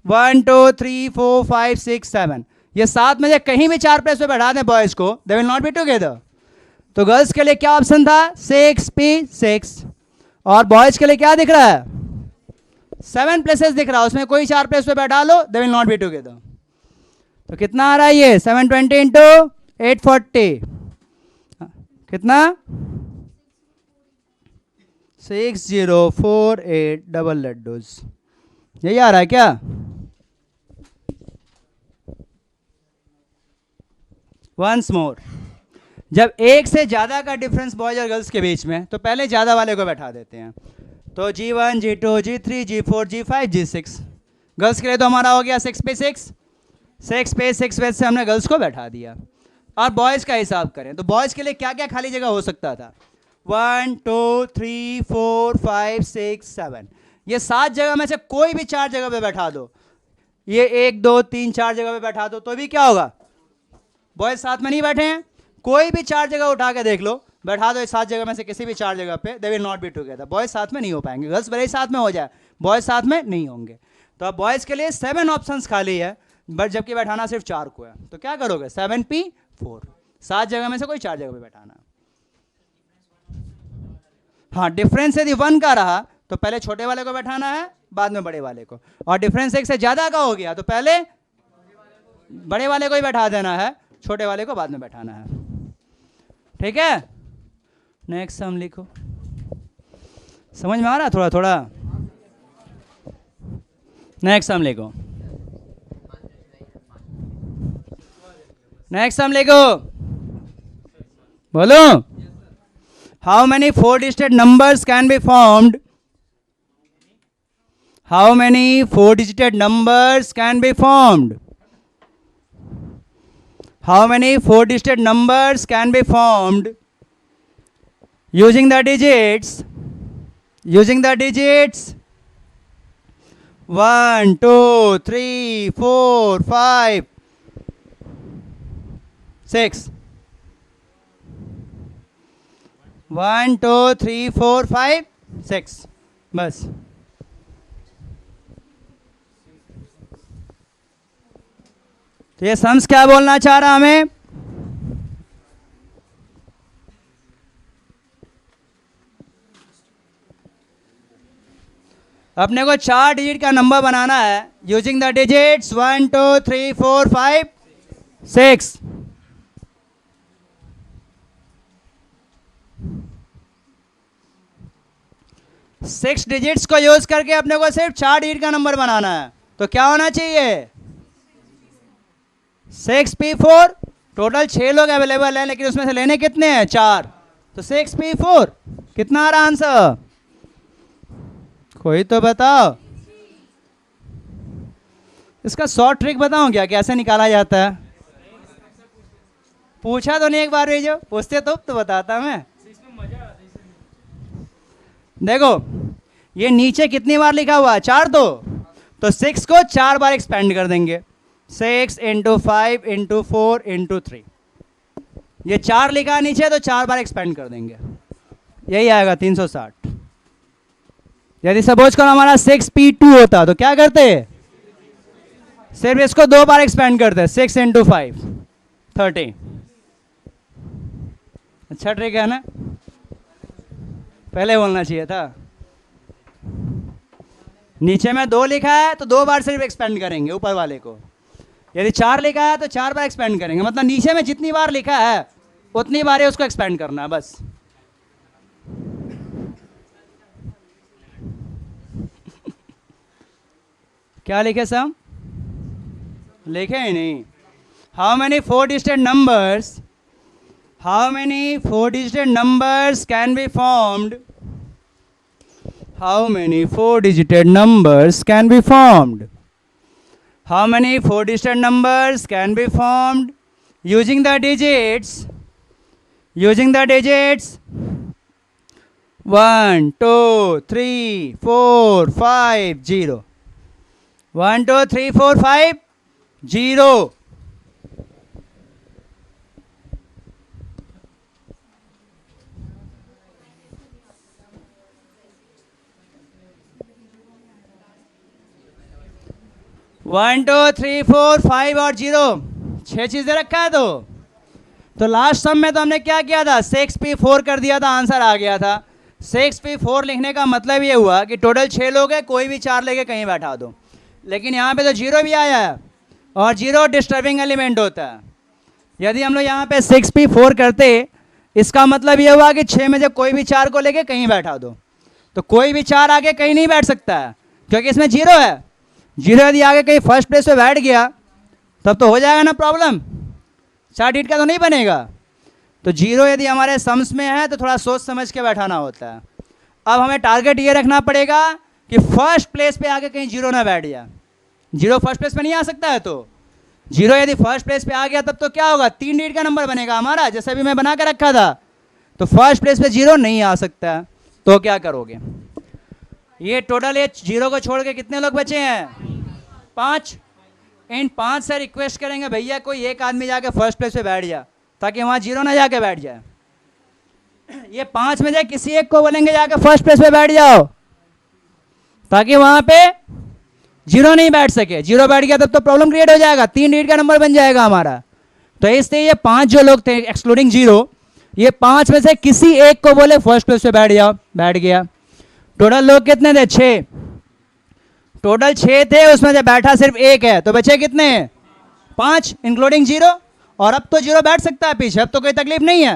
1 2 3 4 5 6 7। ये 7 में से कहीं भी 4 प्लेस पे बैठा दें बॉयज़ को, दे विल नॉट बी टुगेदर। तो गर्ल्स के लिए क्या ऑप्शन था, 6p6, और बॉयज़ के लिए क्या दिख रहा है, 7 प्लेसेस दिख रहा है, उसमें कोई 4 प्लेस पे बैठा लो, they will not be together. तो कितना आ रहा है ये, 720 इंटू 840, कितना, 6048 डबल लड्डूज, यही आ रहा है क्या। वंस मोर, जब 1 से ज़्यादा का डिफरेंस बॉयज और गर्ल्स के बीच में तो पहले ज़्यादा वाले को बैठा देते हैं। तो G1 G2 G3 G4 G5 G6, girls के लिए तो हमारा हो गया 6p6, 6p6 वेज से हमने गर्ल्स को बैठा दिया। और बॉयज़ का हिसाब करें तो बॉयज़ के लिए क्या क्या खाली जगह हो सकता था, 1 2 3 4 5 6 7, ये 7 जगह में से कोई भी 4 जगह पे बैठा दो, ये 1 2 3 4 जगह पे बैठा दो, तो भी क्या होगा, बॉयज़ साथ में नहीं बैठे हैं, कोई भी 4 जगह उठा के देख लो, बैठा दो इस 7 जगह में से किसी भी 4 जगह पे, दे will not be together, boys साथ में नहीं हो पाएंगे। गर्ल्स भले ही साथ में हो जाए, बॉयज़ साथ में नहीं होंगे। तो अब बॉयज़ के लिए 7 ऑप्शंस खाली है, बट जबकि बैठाना सिर्फ 4 को है, तो क्या करोगे, 7p4, 7 जगह में से कोई 4 जगह पे बैठाना। हाँ, डिफरेंस यदि 1 का रहा तो पहले छोटे वाले को बैठाना है, बाद में बड़े वाले को, और डिफरेंस 1 से ज़्यादा का हो गया तो पहले बड़े वाले को ही बैठा देना है, छोटे वाले को बाद में बैठाना है। ठीक है, नेक्स्ट सम लिखो। समझ में आ रहा है थोड़ा थोड़ा? नेक्स्ट सम लिखो। नेक्स्ट सम लिखो, बोलो। How many 4 डिजिटेड numbers can be formed? How many 4 डिजिटेड numbers can be formed? How many 4 digit numbers can be formed using the digits? Using the digits 1, 2, 3, 4, 5, 6. 1, 2, 3, 4, 5, 6. बस। तो ये सम्स क्या बोलना चाह रहा हमें? अपने को 4 डिजिट का नंबर बनाना है using the digits 1, 2, 3, 4, 5, 6। Six digits को यूज करके अपने को सिर्फ 4 डिजिट का नंबर बनाना है। तो क्या होना चाहिए? 6p4। टोटल 6 लोग अवेलेबल हैं, लेकिन उसमें से लेने कितने हैं? 4। तो 6p4 कितना आ रहा आंसर? कोई तो बताओ। इसका शॉर्ट ट्रिक बताऊं क्या, कैसे निकाला जाता है? पूछा तो नहीं एक बार भी, जो पूछते तो बताता मैं। देखो ये नीचे कितनी बार लिखा हुआ है? 4। तो 6 को 4 बार एक्सपेंड कर देंगे। 6 × 5 × 4 × 3। ये 4 लिखा है नीचे, तो 4 बार एक्सपेंड कर देंगे, यही आएगा 360। यदि सपोज करो हमारा 6p2 होता तो क्या करते? सिर्फ इसको 2 बार एक्सपेंड करते। 6 × 5 30। अच्छा ट्रिक है ना? पहले बोलना चाहिए था। नीचे में 2 लिखा है तो 2 बार सिर्फ एक्सपेंड करेंगे ऊपर वाले को। यदि 4 लिखा है तो 4 बार एक्सपेंड करेंगे, मतलब नीचे में जितनी बार लिखा है उतनी बार उसको एक्सपेंड करना है बस। क्या लिखे सम? लिखे ही नहीं। How many 4 डिजिटेड numbers? How many 4 डिजिटेड numbers can be formed? How many 4 digit numbers can be formed? How many 4 digit numbers can be formed using the digits? Using the digits 1, 2, 3, 4, 5, 0. 1, 2, 3, 4, 5, 0. One 2 3 4 5 और 0, 6 चीजें रखा है। तो लास्ट सम में तो हमने क्या किया था? 6p4 कर दिया था, आंसर आ गया था। 6p4 लिखने का मतलब ये हुआ कि टोटल 6 लोग हैं, कोई भी 4 लेके कहीं बैठा दो। लेकिन यहाँ पे तो 0 भी आया है, और 0 डिस्टर्बिंग एलिमेंट होता है। यदि हम लोग यहाँ पे 6p4 करते, इसका मतलब ये हुआ कि 6 में से कोई भी 4 को लेके कहीं बैठा दो। तो कोई भी 4 आगे कहीं नहीं बैठ सकता है, क्योंकि इसमें 0 है। 0 यदि आगे कहीं फर्स्ट प्लेस पे बैठ गया तब तो हो जाएगा ना प्रॉब्लम, 4 डिजिट का तो नहीं बनेगा। तो 0 यदि हमारे सम्स में है तो थोड़ा सोच समझ के बैठाना होता है। अब हमें टारगेट ये रखना पड़ेगा कि फर्स्ट प्लेस पे आके कहीं 0 ना बैठ जाए। 0 फर्स्ट प्लेस पे नहीं आ सकता है, तो 0 यदि फर्स्ट प्लेस पे आ गया तब तो क्या होगा? 3 डिजिट का नंबर बनेगा हमारा, जैसे भी मैं बना के रखा था। तो फर्स्ट प्लेस पे 0 नहीं आ सकता है, तो क्या करोगे? ये टोटल ये 0 को छोड़ के कितने लोग बचे हैं? 5। इन 5 से रिक्वेस्ट करेंगे भैया कोई एक आदमी जाके फर्स्ट प्लेस पे बैठ जा, ताकि वहाँ 0 ना जाके बैठ जाए। ये 5 में से किसी एक को बोलेंगे जाके फर्स्ट प्लेस पे बैठ जाओ, ताकि वहाँ पे 0 नहीं बैठ सके। 0 बैठ गया तब तो प्रॉब्लम क्रिएट हो जाएगा, 3 डिजिट का नंबर बन जाएगा हमारा। तो इसलिए ये 5 जो लोग थे एक्सक्लूडिंग 0, ये 5 में से किसी एक को बोले फर्स्ट प्लेस पे बैठ जाओ, बैठ गया। टोटल लोग कितने थे? 6। टोटल 6 थे, उसमें से बैठा सिर्फ 1 है, तो बचे कितने? 5 इंक्लूडिंग 0। और अब तो 0 बैठ सकता है पीछे, अब तो कोई तकलीफ नहीं है।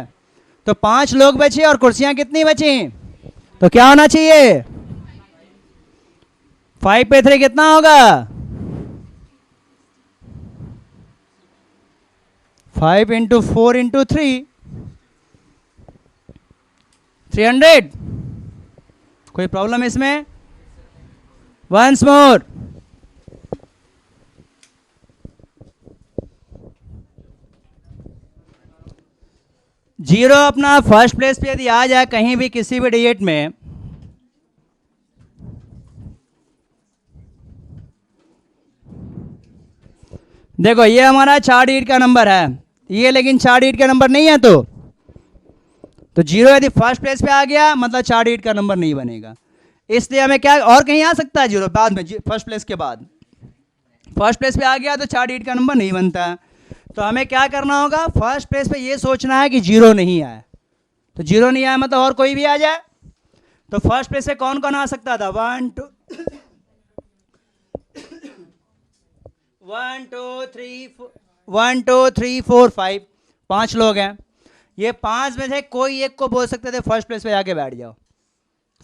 तो 5 लोग बचे और कुर्सियां कितनी बची? तो क्या होना चाहिए? 5 पे 3 कितना होगा? 5 इंटू 4 इंटू 3, 300। कोई प्रॉब्लम इसमें? वंस मोर, जीरो अपना फर्स्ट प्लेस पे यदि आ जाए कहीं भी किसी भी डिजिट में, देखो ये हमारा 4 डिजिट का नंबर है ये, लेकिन 4 डिजिट का नंबर नहीं है, तो जीरो यदि फर्स्ट प्लेस पे आ गया मतलब 4 डिजिट का नंबर नहीं बनेगा। इसलिए हमें क्या, और कहीं आ सकता है जीरो बाद में, फर्स्ट प्लेस के बाद फर्स्ट प्लेस पे आ गया तो 4 डिजिट का नंबर नहीं बनता है। तो हमें क्या करना होगा, फर्स्ट प्लेस पे ये सोचना है कि जीरो नहीं आए, तो जीरो नहीं आया मतलब और कोई भी आ जाए। तो फर्स्ट प्लेस पे कौन कौन आ सकता था? 1 2 1 2 3 4 5, 5 लोग हैं। ये 5 में से कोई एक को बोल सकते थे फर्स्ट प्लेस पे जाके बैठ जाओ,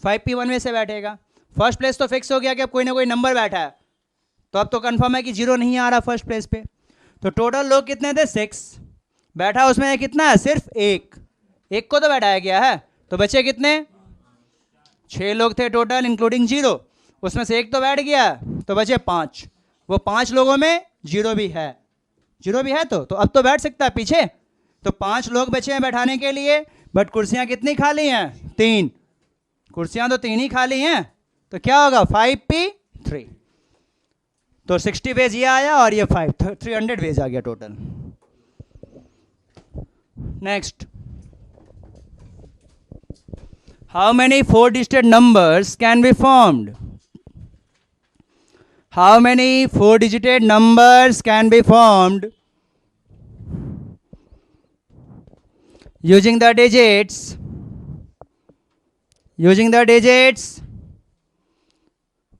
5P1 में से बैठेगा। फर्स्ट प्लेस तो फिक्स हो गया कि अब कोई ना कोई नंबर बैठा है, तो अब तो कंफर्म है कि जीरो नहीं आ रहा फर्स्ट प्लेस पे। तो टोटल लोग कितने थे? 6 बैठा, उसमें कितना है? सिर्फ एक को तो बैठाया गया है, तो बचे कितने? 6 लोग थे टोटल इंक्लूडिंग जीरो, उसमें से एक तो बैठ गया तो बचे 5। वो 5 लोगों में जीरो भी है, तो अब तो बैठ सकता है पीछे। तो 5 लोग बचे हैं बैठाने के लिए, बट कुर्सियां कितनी खाली हैं? 3 कुर्सियां तो 3 ही खाली हैं, तो क्या होगा? 5P3। तो 60 वेज ये आया और ये 300 वेज आ गया total. Next, how many 4 डिजिटेड numbers can be formed? How many 4 डिजिटेड numbers can be formed using the digits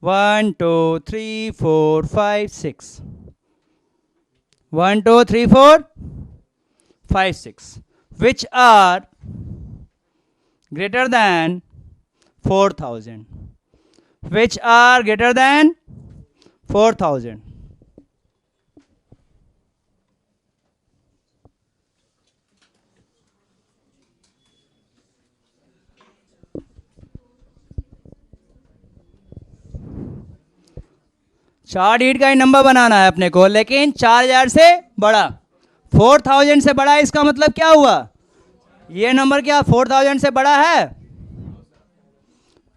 1 2 3 4 5 6, 1 2 3 4 5 6, which are greater than 4000, which are greater than 4000। चार डिजिट का ही नंबर बनाना है अपने को, लेकिन 4000 से बड़ा। 4000 से बड़ा इसका मतलब क्या हुआ? ये नंबर क्या 4000 से बड़ा है?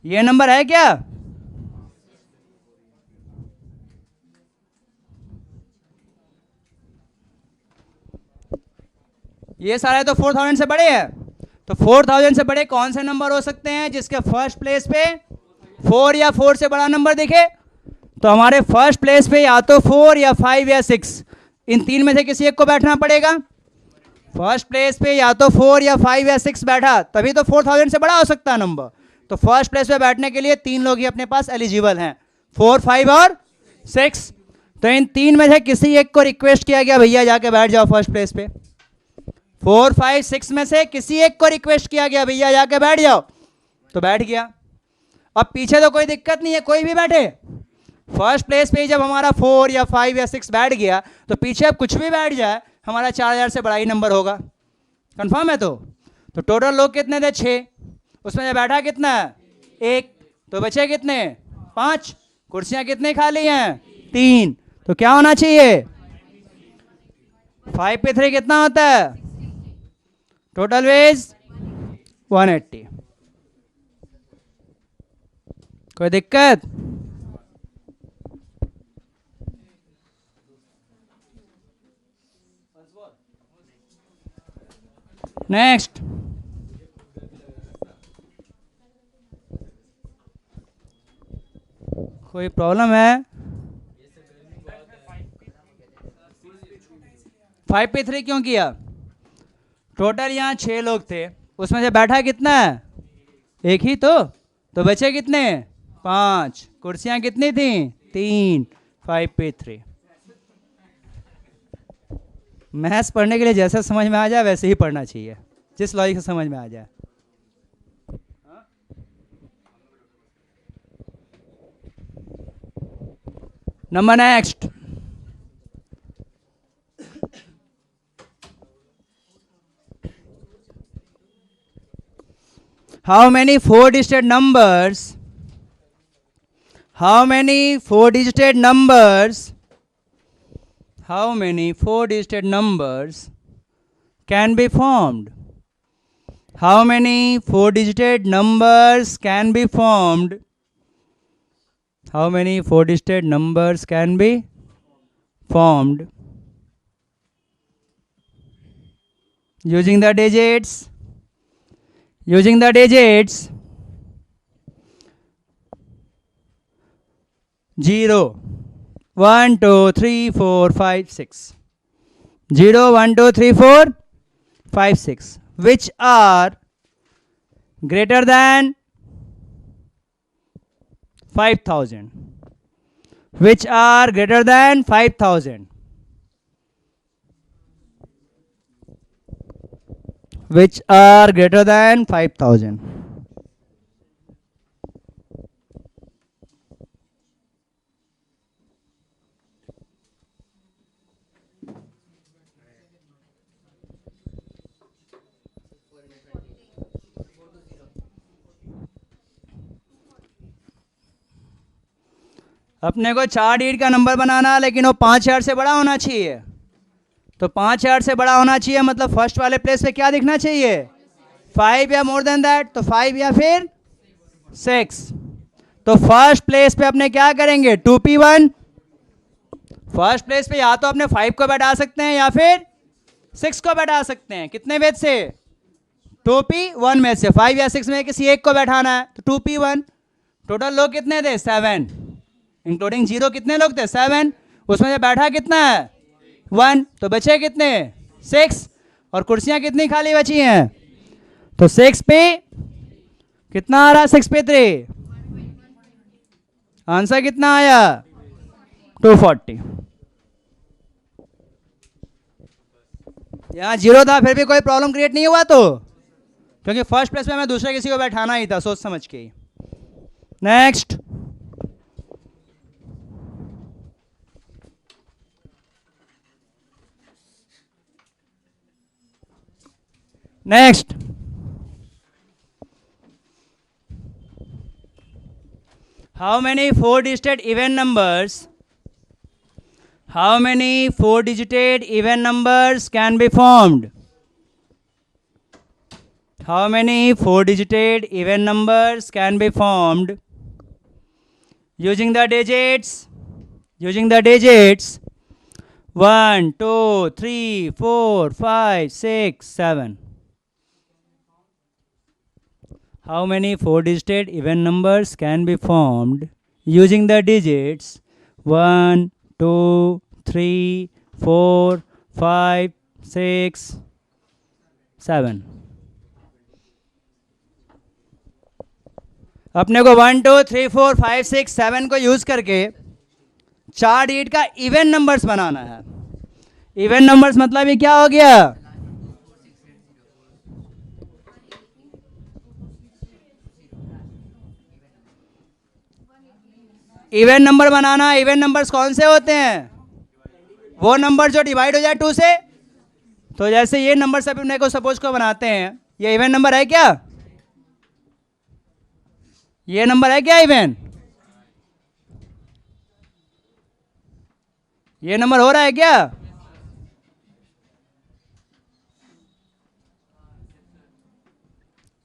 ये नंबर है क्या? ये सारे तो 4000 से बड़े हैं। तो 4000 से बड़े कौन से नंबर हो सकते हैं जिसके फर्स्ट प्लेस पे 4 या 4 से बड़ा नंबर दिखे? तो हमारे फर्स्ट प्लेस पे या तो 4 या 5 या 6, इन 3 में से किसी एक को बैठना पड़ेगा। फर्स्ट प्लेस पे या तो 4 या 5 या 6 बैठा, तभी तो 4000 से बड़ा हो सकता है नंबर। तो फर्स्ट प्लेस पे बैठने के लिए 3 लोग ही अपने पास एलिजिबल हैं, 4 5 और 6। तो इन 3 में से किसी एक को रिक्वेस्ट किया गया, भैया जाके बैठ जाओ फर्स्ट प्लेस पे। 4 5 6 में से किसी एक को रिक्वेस्ट किया गया, भैया जाके बैठ जाओ, तो बैठ गया। अब पीछे तो कोई दिक्कत नहीं है, कोई भी बैठे। फर्स्ट प्लेस पे जब हमारा 4 या 5 या 6 बैठ गया, तो पीछे अब कुछ भी बैठ जाए हमारा 4000 से बड़ा ही नंबर होगा। कंफर्म है? तो टोटल लोग कितने थे? 6, उसमें से बैठा कितना है? 1, तो बचे कितने? 5। कुर्सियां कितनी खाली हैं? 3। तो क्या होना चाहिए? 5 पे 3 कितना होता है? Total ways 180। कोई दिक्कत? नेक्स्ट, कोई प्रॉब्लम है? 5P3 क्यों किया? टोटल यहाँ 6 लोग थे, उसमें से बैठा कितना है? 1 ही तो बचे कितने? 5। कुर्सियाँ कितनी थी? 3। 5P3। मैथ्स पढ़ने के लिए जैसा समझ में आ जाए वैसे ही पढ़ना चाहिए। जिस लॉजिक से समझ में आ जाए। Number next, how many four digit numbers, how many four digit numbers, how many four digit numbers can be formed, how many four digit numbers can be formed, how many four digit numbers can be formed using the digits, using the digits 0 1 2 3 4 5 6, 0 1 2 3 4 5 6, which are greater than 5000, which are greater than 5000, which are greater than 5000. अपने को 4 डिजिट का नंबर बनाना, लेकिन वो 5000 से बड़ा होना चाहिए। तो 5000 से बड़ा होना चाहिए, मतलब फर्स्ट वाले प्लेस पे क्या दिखना चाहिए, 5 या मोर देन दैट, तो 5 या फिर 6। तो फर्स्ट प्लेस पे अपने क्या करेंगे, 2p1। फर्स्ट प्लेस पे या तो अपने 5 को बैठा सकते हैं या फिर 6 को बैठा सकते हैं। कितने वेद से, 2p1 में से 5 या 6 में किसी एक को बैठाना है, तो 2p1। टोटल लोग कितने थे, 7, इंक्लूडिंग 0 कितने लोग थे, 7। उसमें से बैठा कितना है, 1, तो बचे कितने, 6। और कुर्सियां कितनी खाली बची हैं, तो 6 पे कितना आ रहा, 6 पे 3, आंसर कितना आया, 240। यहाँ 0 था फिर भी कोई प्रॉब्लम क्रिएट नहीं हुआ, तो क्योंकि फर्स्ट प्लेस में मैं दूसरे किसी को बैठाना ही था, सोच समझ के। Next, next, how many four digit even numbers, how many four digit even numbers can be formed, how many four digit even numbers can be formed using the digits, using the digits 1 2 3 4 5 6 7, how many four digit even numbers can be formed using the digits 1 2 3 4 5 6 7। अपने को 1 2 3 4 5 6 7 को यूज करके 4 डिजिट का इवन नंबर्स बनाना है। इवन नंबर्स मतलब ये क्या हो गया, इवन नंबर बनाना। इवन नंबर्स कौन से होते हैं, वो नंबर जो डिवाइड हो जाए 2 से। तो जैसे ये नंबर सब अपने को सपोज को बनाते हैं, ये इवन नंबर है क्या, ये नंबर है क्या इवन, ये नंबर हो रहा है क्या,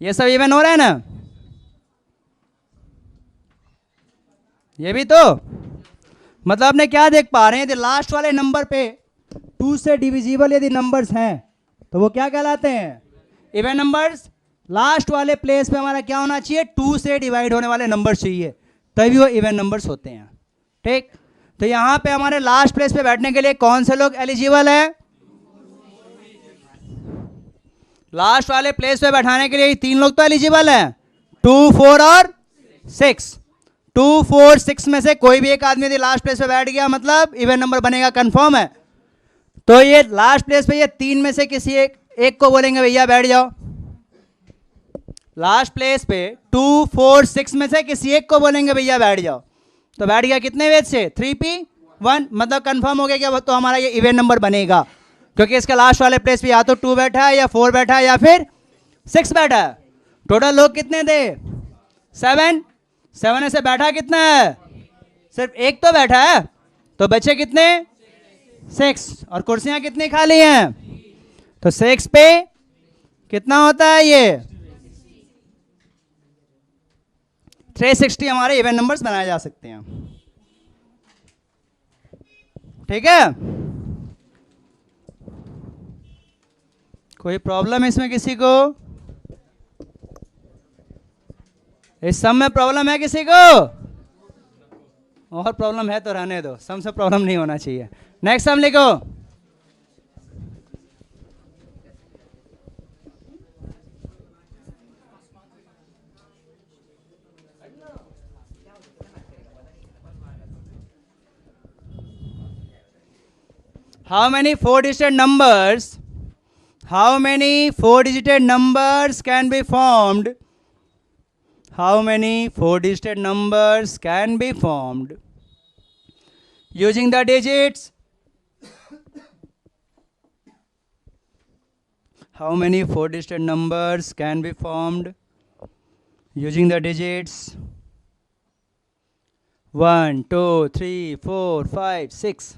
ये सब इवन हो रहा है ना, ये भी तो। मतलब आपने क्या देख पा रहे हैं, यदि लास्ट वाले नंबर पे 2 से डिविजिबल यदि नंबर्स हैं तो वो क्या कहलाते हैं, इवन नंबर्स। लास्ट वाले प्लेस पे हमारा क्या होना चाहिए, 2 से डिवाइड होने वाले नंबर्स चाहिए, तभी वो इवन नंबर्स होते हैं। ठीक, तो यहाँ पे हमारे लास्ट प्लेस पे बैठने के लिए कौन से लोग एलिजिबल हैं, लास्ट वाले प्लेस पे बैठाने के लिए 3 लोग तो एलिजिबल हैं, 2 4 और 6। 2 4 6 में से कोई भी एक आदमी यदि लास्ट प्लेस पे बैठ गया मतलब इवन नंबर बनेगा, कंफर्म है। तो ये लास्ट प्लेस पे ये 3 में से किसी एक को बोलेंगे भैया बैठ जाओ, लास्ट प्लेस पे 2 4 6 में से किसी एक को बोलेंगे भैया बैठ जाओ, तो बैठ गया कितने वेज से 3p1, मतलब कंफर्म हो गया क्या, तो हमारा ये इवेंट नंबर बनेगा, क्योंकि इसके लास्ट वाले प्लेस पे या तो 2 बैठा है या 4 बैठा है या फिर 6 बैठा है। टोटल लोग कितने थे 7, 7 में से बैठा कितना है, सिर्फ एक तो बैठा है, तो बचे कितने 6, और कुर्सियां कितनी खाली हैं, तो 6 पे कितना होता है ये 360 हमारे इवेंट नंबर्स बनाए जा सकते हैं। ठीक है, कोई प्रॉब्लम है इसमें किसी को, इस सम में प्रॉब्लम है किसी को, और प्रॉब्लम है तो रहने दो, सम से प्रॉब्लम नहीं होना चाहिए। नेक्स्ट सम लिखो, how many 4-digit numbers, how many 4-digit numbers can be formed, how many 4-digit numbers can be formed using the digits, how many 4-digit numbers can be formed using the digits 1 2 3 4 5 6।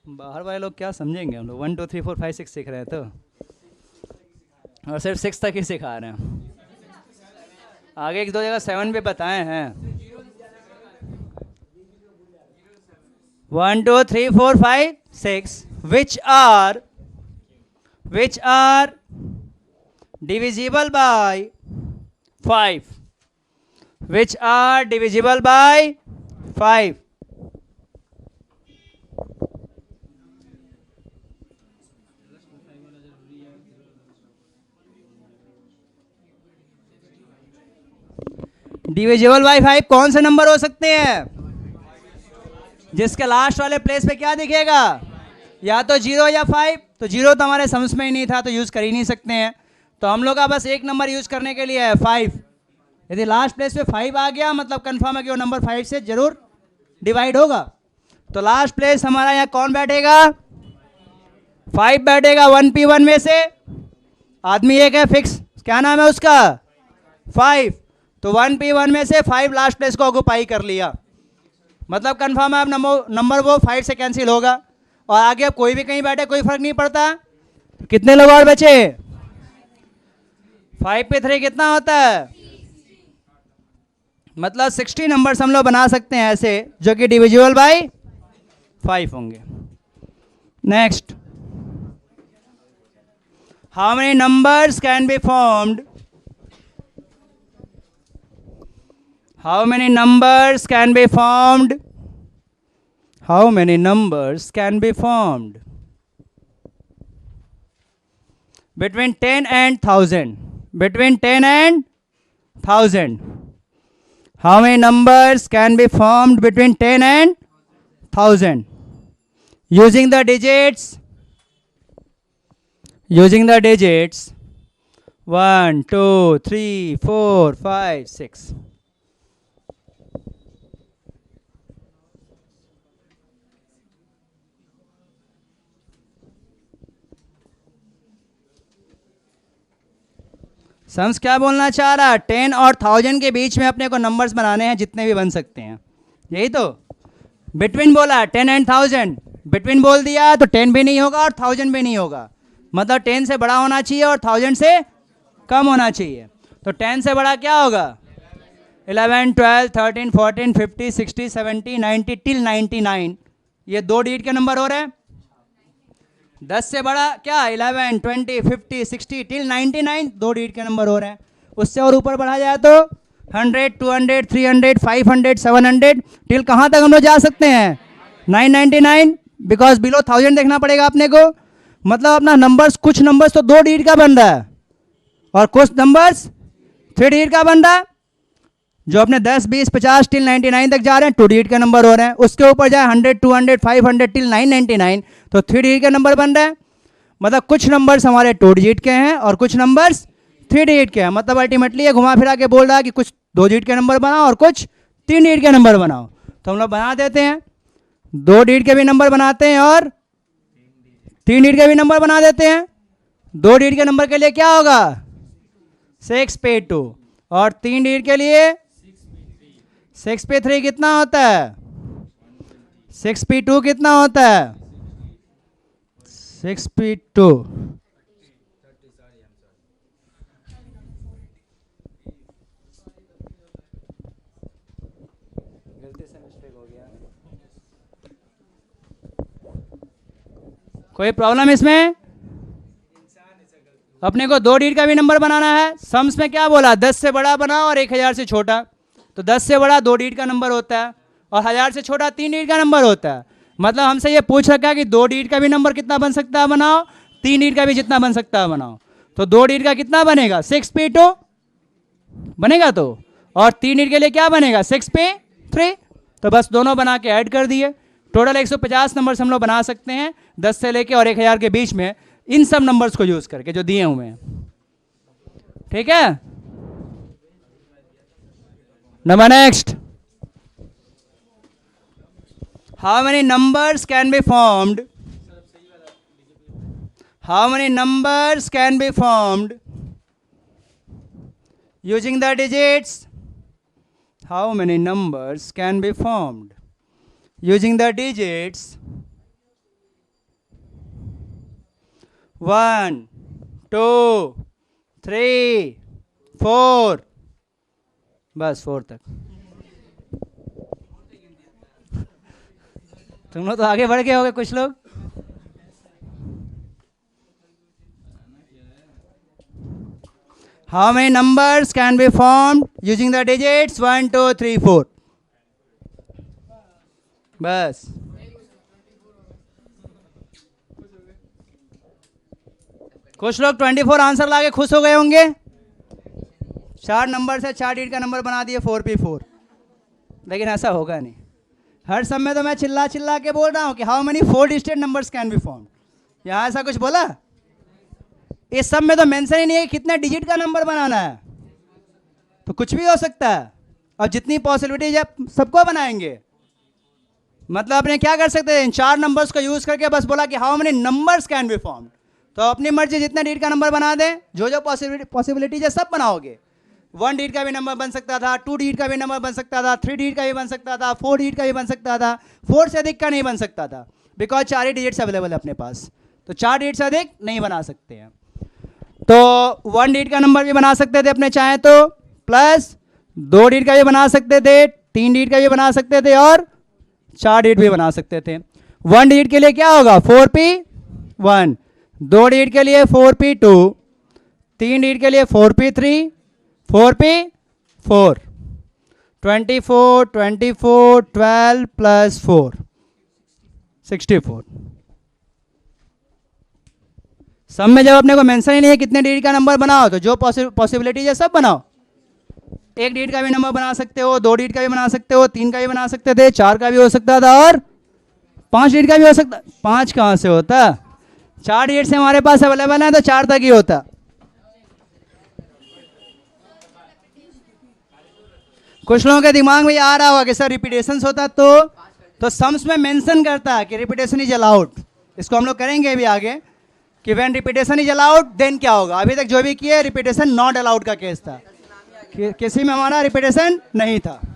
बाहर वाले लोग क्या समझेंगे, हम लोग 1 2 3 4 5 6 सीख रहे हैं तो, और सिर्फ 6 तक ही सिखा रहे हैं, आगे एक दो जगह 7 भी बताए हैं। 1 2 3 4 5 6 which are divisible by 5, which are divisible by 5, divisible by 5 कौन से नंबर हो सकते हैं, जिसके लास्ट वाले प्लेस पे क्या दिखेगा, या तो 0 या 5, तो 0 तो हमारे समझ में ही नहीं था तो यूज कर ही नहीं सकते हैं, तो हम लोग का बस एक नंबर यूज करने के लिए है 5। यदि लास्ट प्लेस पे 5 आ गया मतलब कंफर्म है कि वो नंबर 5 से जरूर डिवाइड होगा, तो लास्ट प्लेस हमारा यहाँ कौन बैठेगा 5 बैठेगा 1p1 में से, आदमी एक है फिक्स, क्या नाम है उसका 5, तो 1p1 में से 5 लास्ट प्लेस को ऑक्युपाई कर लिया, मतलब कंफर्म है अब नंबर वो 5 से कैंसिल होगा, और आगे अब कोई भी कहीं बैठे कोई फर्क नहीं पड़ता। कितने लोग और बचे, 5 पे 3 कितना होता है, मतलब 60 नंबर्स हम लोग बना सकते हैं ऐसे जो कि डिविजिबल बाय 5 होंगे। Next, how many numbers can be formed, how many numbers can be formed, how many numbers can be formed between 10 and 1000, between 10 and 1000, how many numbers can be formed between 10 and 1000 using the digits 1 2 3 4 5 6। Sums क्या बोलना चाह रहा है, 10 और 1000 के बीच में अपने को नंबर्स बनाने हैं जितने भी बन सकते हैं, यही तो। बिटवीन बोला 10 एंड 1000, बिटवीन बोल दिया तो 10 भी नहीं होगा और 1000 भी नहीं होगा, मतलब 10 से बड़ा होना चाहिए और 1000 से कम होना चाहिए, तो 10 से बड़ा क्या होगा 11 12 13 14 50 60 70 90 टिल 99, ये 2 डिजिट के नंबर हो रहे हैं। 10 से बड़ा क्या 11 20 50 60 टिल 99, 2 डिजिट के नंबर हो रहे हैं। उससे और ऊपर बढ़ा जाए तो 100 200 300 500 700 टिल कहाँ तक हम लोग जा सकते हैं 999, बिकॉज बिलो 1000 देखना पड़ेगा अपने को, मतलब अपना नंबर्स कुछ नंबर्स तो 2 डिजिट का बन रहा है और कुछ नंबर्स 3 डिजिट का बन रहा है। जो अपने 10 20 50 टिल 99 तक जा रहे हैं 2 डिजिट के नंबर हो रहे हैं, उसके ऊपर जाए 100 200 500 टिल 999 तो 3 डिजिट के नंबर बन रहे हैं, मतलब कुछ नंबर्स हमारे 2 डिजिट के हैं और कुछ नंबर्स 3 डिजिट के हैं, मतलब अल्टीमेटली ये घुमा फिरा के बोल रहा है कि कुछ 2 डिजिट के नंबर बनाओ और कुछ 3 डिजिट के नंबर बनाओ। तो हम लोग बना देते हैं, 2 डिजिट के भी नंबर बनाते हैं और 3 डिजिट के भी नंबर बना देते हैं। 2 डिजिट के नंबर के लिए क्या होगा 6p2 और 3 डिजिट के लिए 6p3 कितना होता है 6p2 कितना होता है 6p2 कोई प्रॉब्लम इसमें? अपने को 2 डिजिट का भी नंबर बनाना है। सम्स में क्या बोला 10 से बड़ा बनाओ और 1000 से छोटा। तो 10 से बड़ा 2 डिजिट का नंबर होता है और 1000 से छोटा 3 डिजिट का नंबर होता है। मतलब हमसे ये पूछ रखा है कि 2 डिजिट का भी नंबर कितना बन सकता है बनाओ, 3 डिजिट का भी जितना बन सकता है बनाओ। तो 2 डिजिट का कितना बनेगा 6p2 बनेगा, तो और 3 डिजिट के लिए क्या बनेगा 6p3। तो बस दोनों बना के ऐड कर दिए। टोटल 150 नंबर्स हम लोग बना सकते हैं 10 से लेके और 1000 के बीच में, इन सब नंबर्स को यूज करके जो दिए हुए हैं। ठीक है, number next, how many numbers can be formed, how many numbers can be formed using the digits, how many numbers can be formed using the digits 1 2 3 4, बस 4 तक। तुम लोग तो आगे बढ़ गए होगे कुछ लोग। How many numbers can be formed using the digits 1 2 3 4? बस कुछ लोग 24 आंसर लाके खुश हो गए होंगे। 4 नंबर से 4 डिजिट का नंबर बना दिए 4p4, लेकिन ऐसा होगा नहीं। हर समय तो मैं चिल्ला चिल्ला के बोल रहा हूँ कि how many 4 डिजिटेड numbers can be formed. यहाँ ऐसा कुछ बोला? इस सब में तो मेंशन ही नहीं है कितने डिजिट का नंबर बनाना है, तो कुछ भी हो सकता है। और जितनी पॉसिबिलिटीज है सबको बनाएंगे। मतलब अपने क्या कर सकते हैं, इन 4 नंबर्स को यूज करके बस बोला कि how many numbers can be formed. तो अपनी मर्जी जितने डिजिट का नंबर बना दें, जो जो पॉसिबिलिटीज है सब बनाओगे। 1 डिजिट का भी नंबर बन सकता था, 2 डिजिट का भी नंबर बन सकता था, 3 डिजिट का भी बन सकता था, 4 डिजिट का भी बन सकता था। 4 से अधिक का नहीं बन सकता था, बिकॉज 4 ही डिजिट्स अवेलेबल है अपने पास। तो 4 डिजिट से अधिक नहीं बना सकते हैं। तो 1 डिजिट का नंबर भी बना सकते थे अपने चाहे तो, प्लस 2 डिजिट का भी बना सकते थे, 3 डिजिट का भी बना सकते थे और 4 डिजिट भी बना सकते थे। 1 डिजिट के लिए क्या होगा 4p1, 2 डिजिट के लिए 4p2, 3 डिजिट के लिए 4p3, 4p4, 24 24 12 प्लस 4 64। सब में जब अपने को मेंशन ही नहीं है कितने डिजिट का नंबर बनाओ, तो जो पॉसिबिलिटीज है सब बनाओ। 1 डिजिट का भी नंबर बना सकते हो, 2 डिजिट का भी बना सकते हो, 3 का भी बना सकते थे, 4 का भी हो सकता था और 5 डिजिट का भी हो सकता। 5 कहाँ से होता? 4 डिजिट से हमारे पास अवेलेबल है तो 4 तक ही होता। कुछ लोगों के दिमाग में ये आ रहा होगा कि सर रिपीटेशन होता तो सम्स में मेंशन करता है कि रिपीटेशन इज अलाउड। इसको हम लोग करेंगे अभी आगे कि when repetition is allowed then क्या होगा। अभी तक जो भी किए रिपीटेशन नॉट अलाउड का केस था, किसी में हमारा रिपीटेशन नहीं था।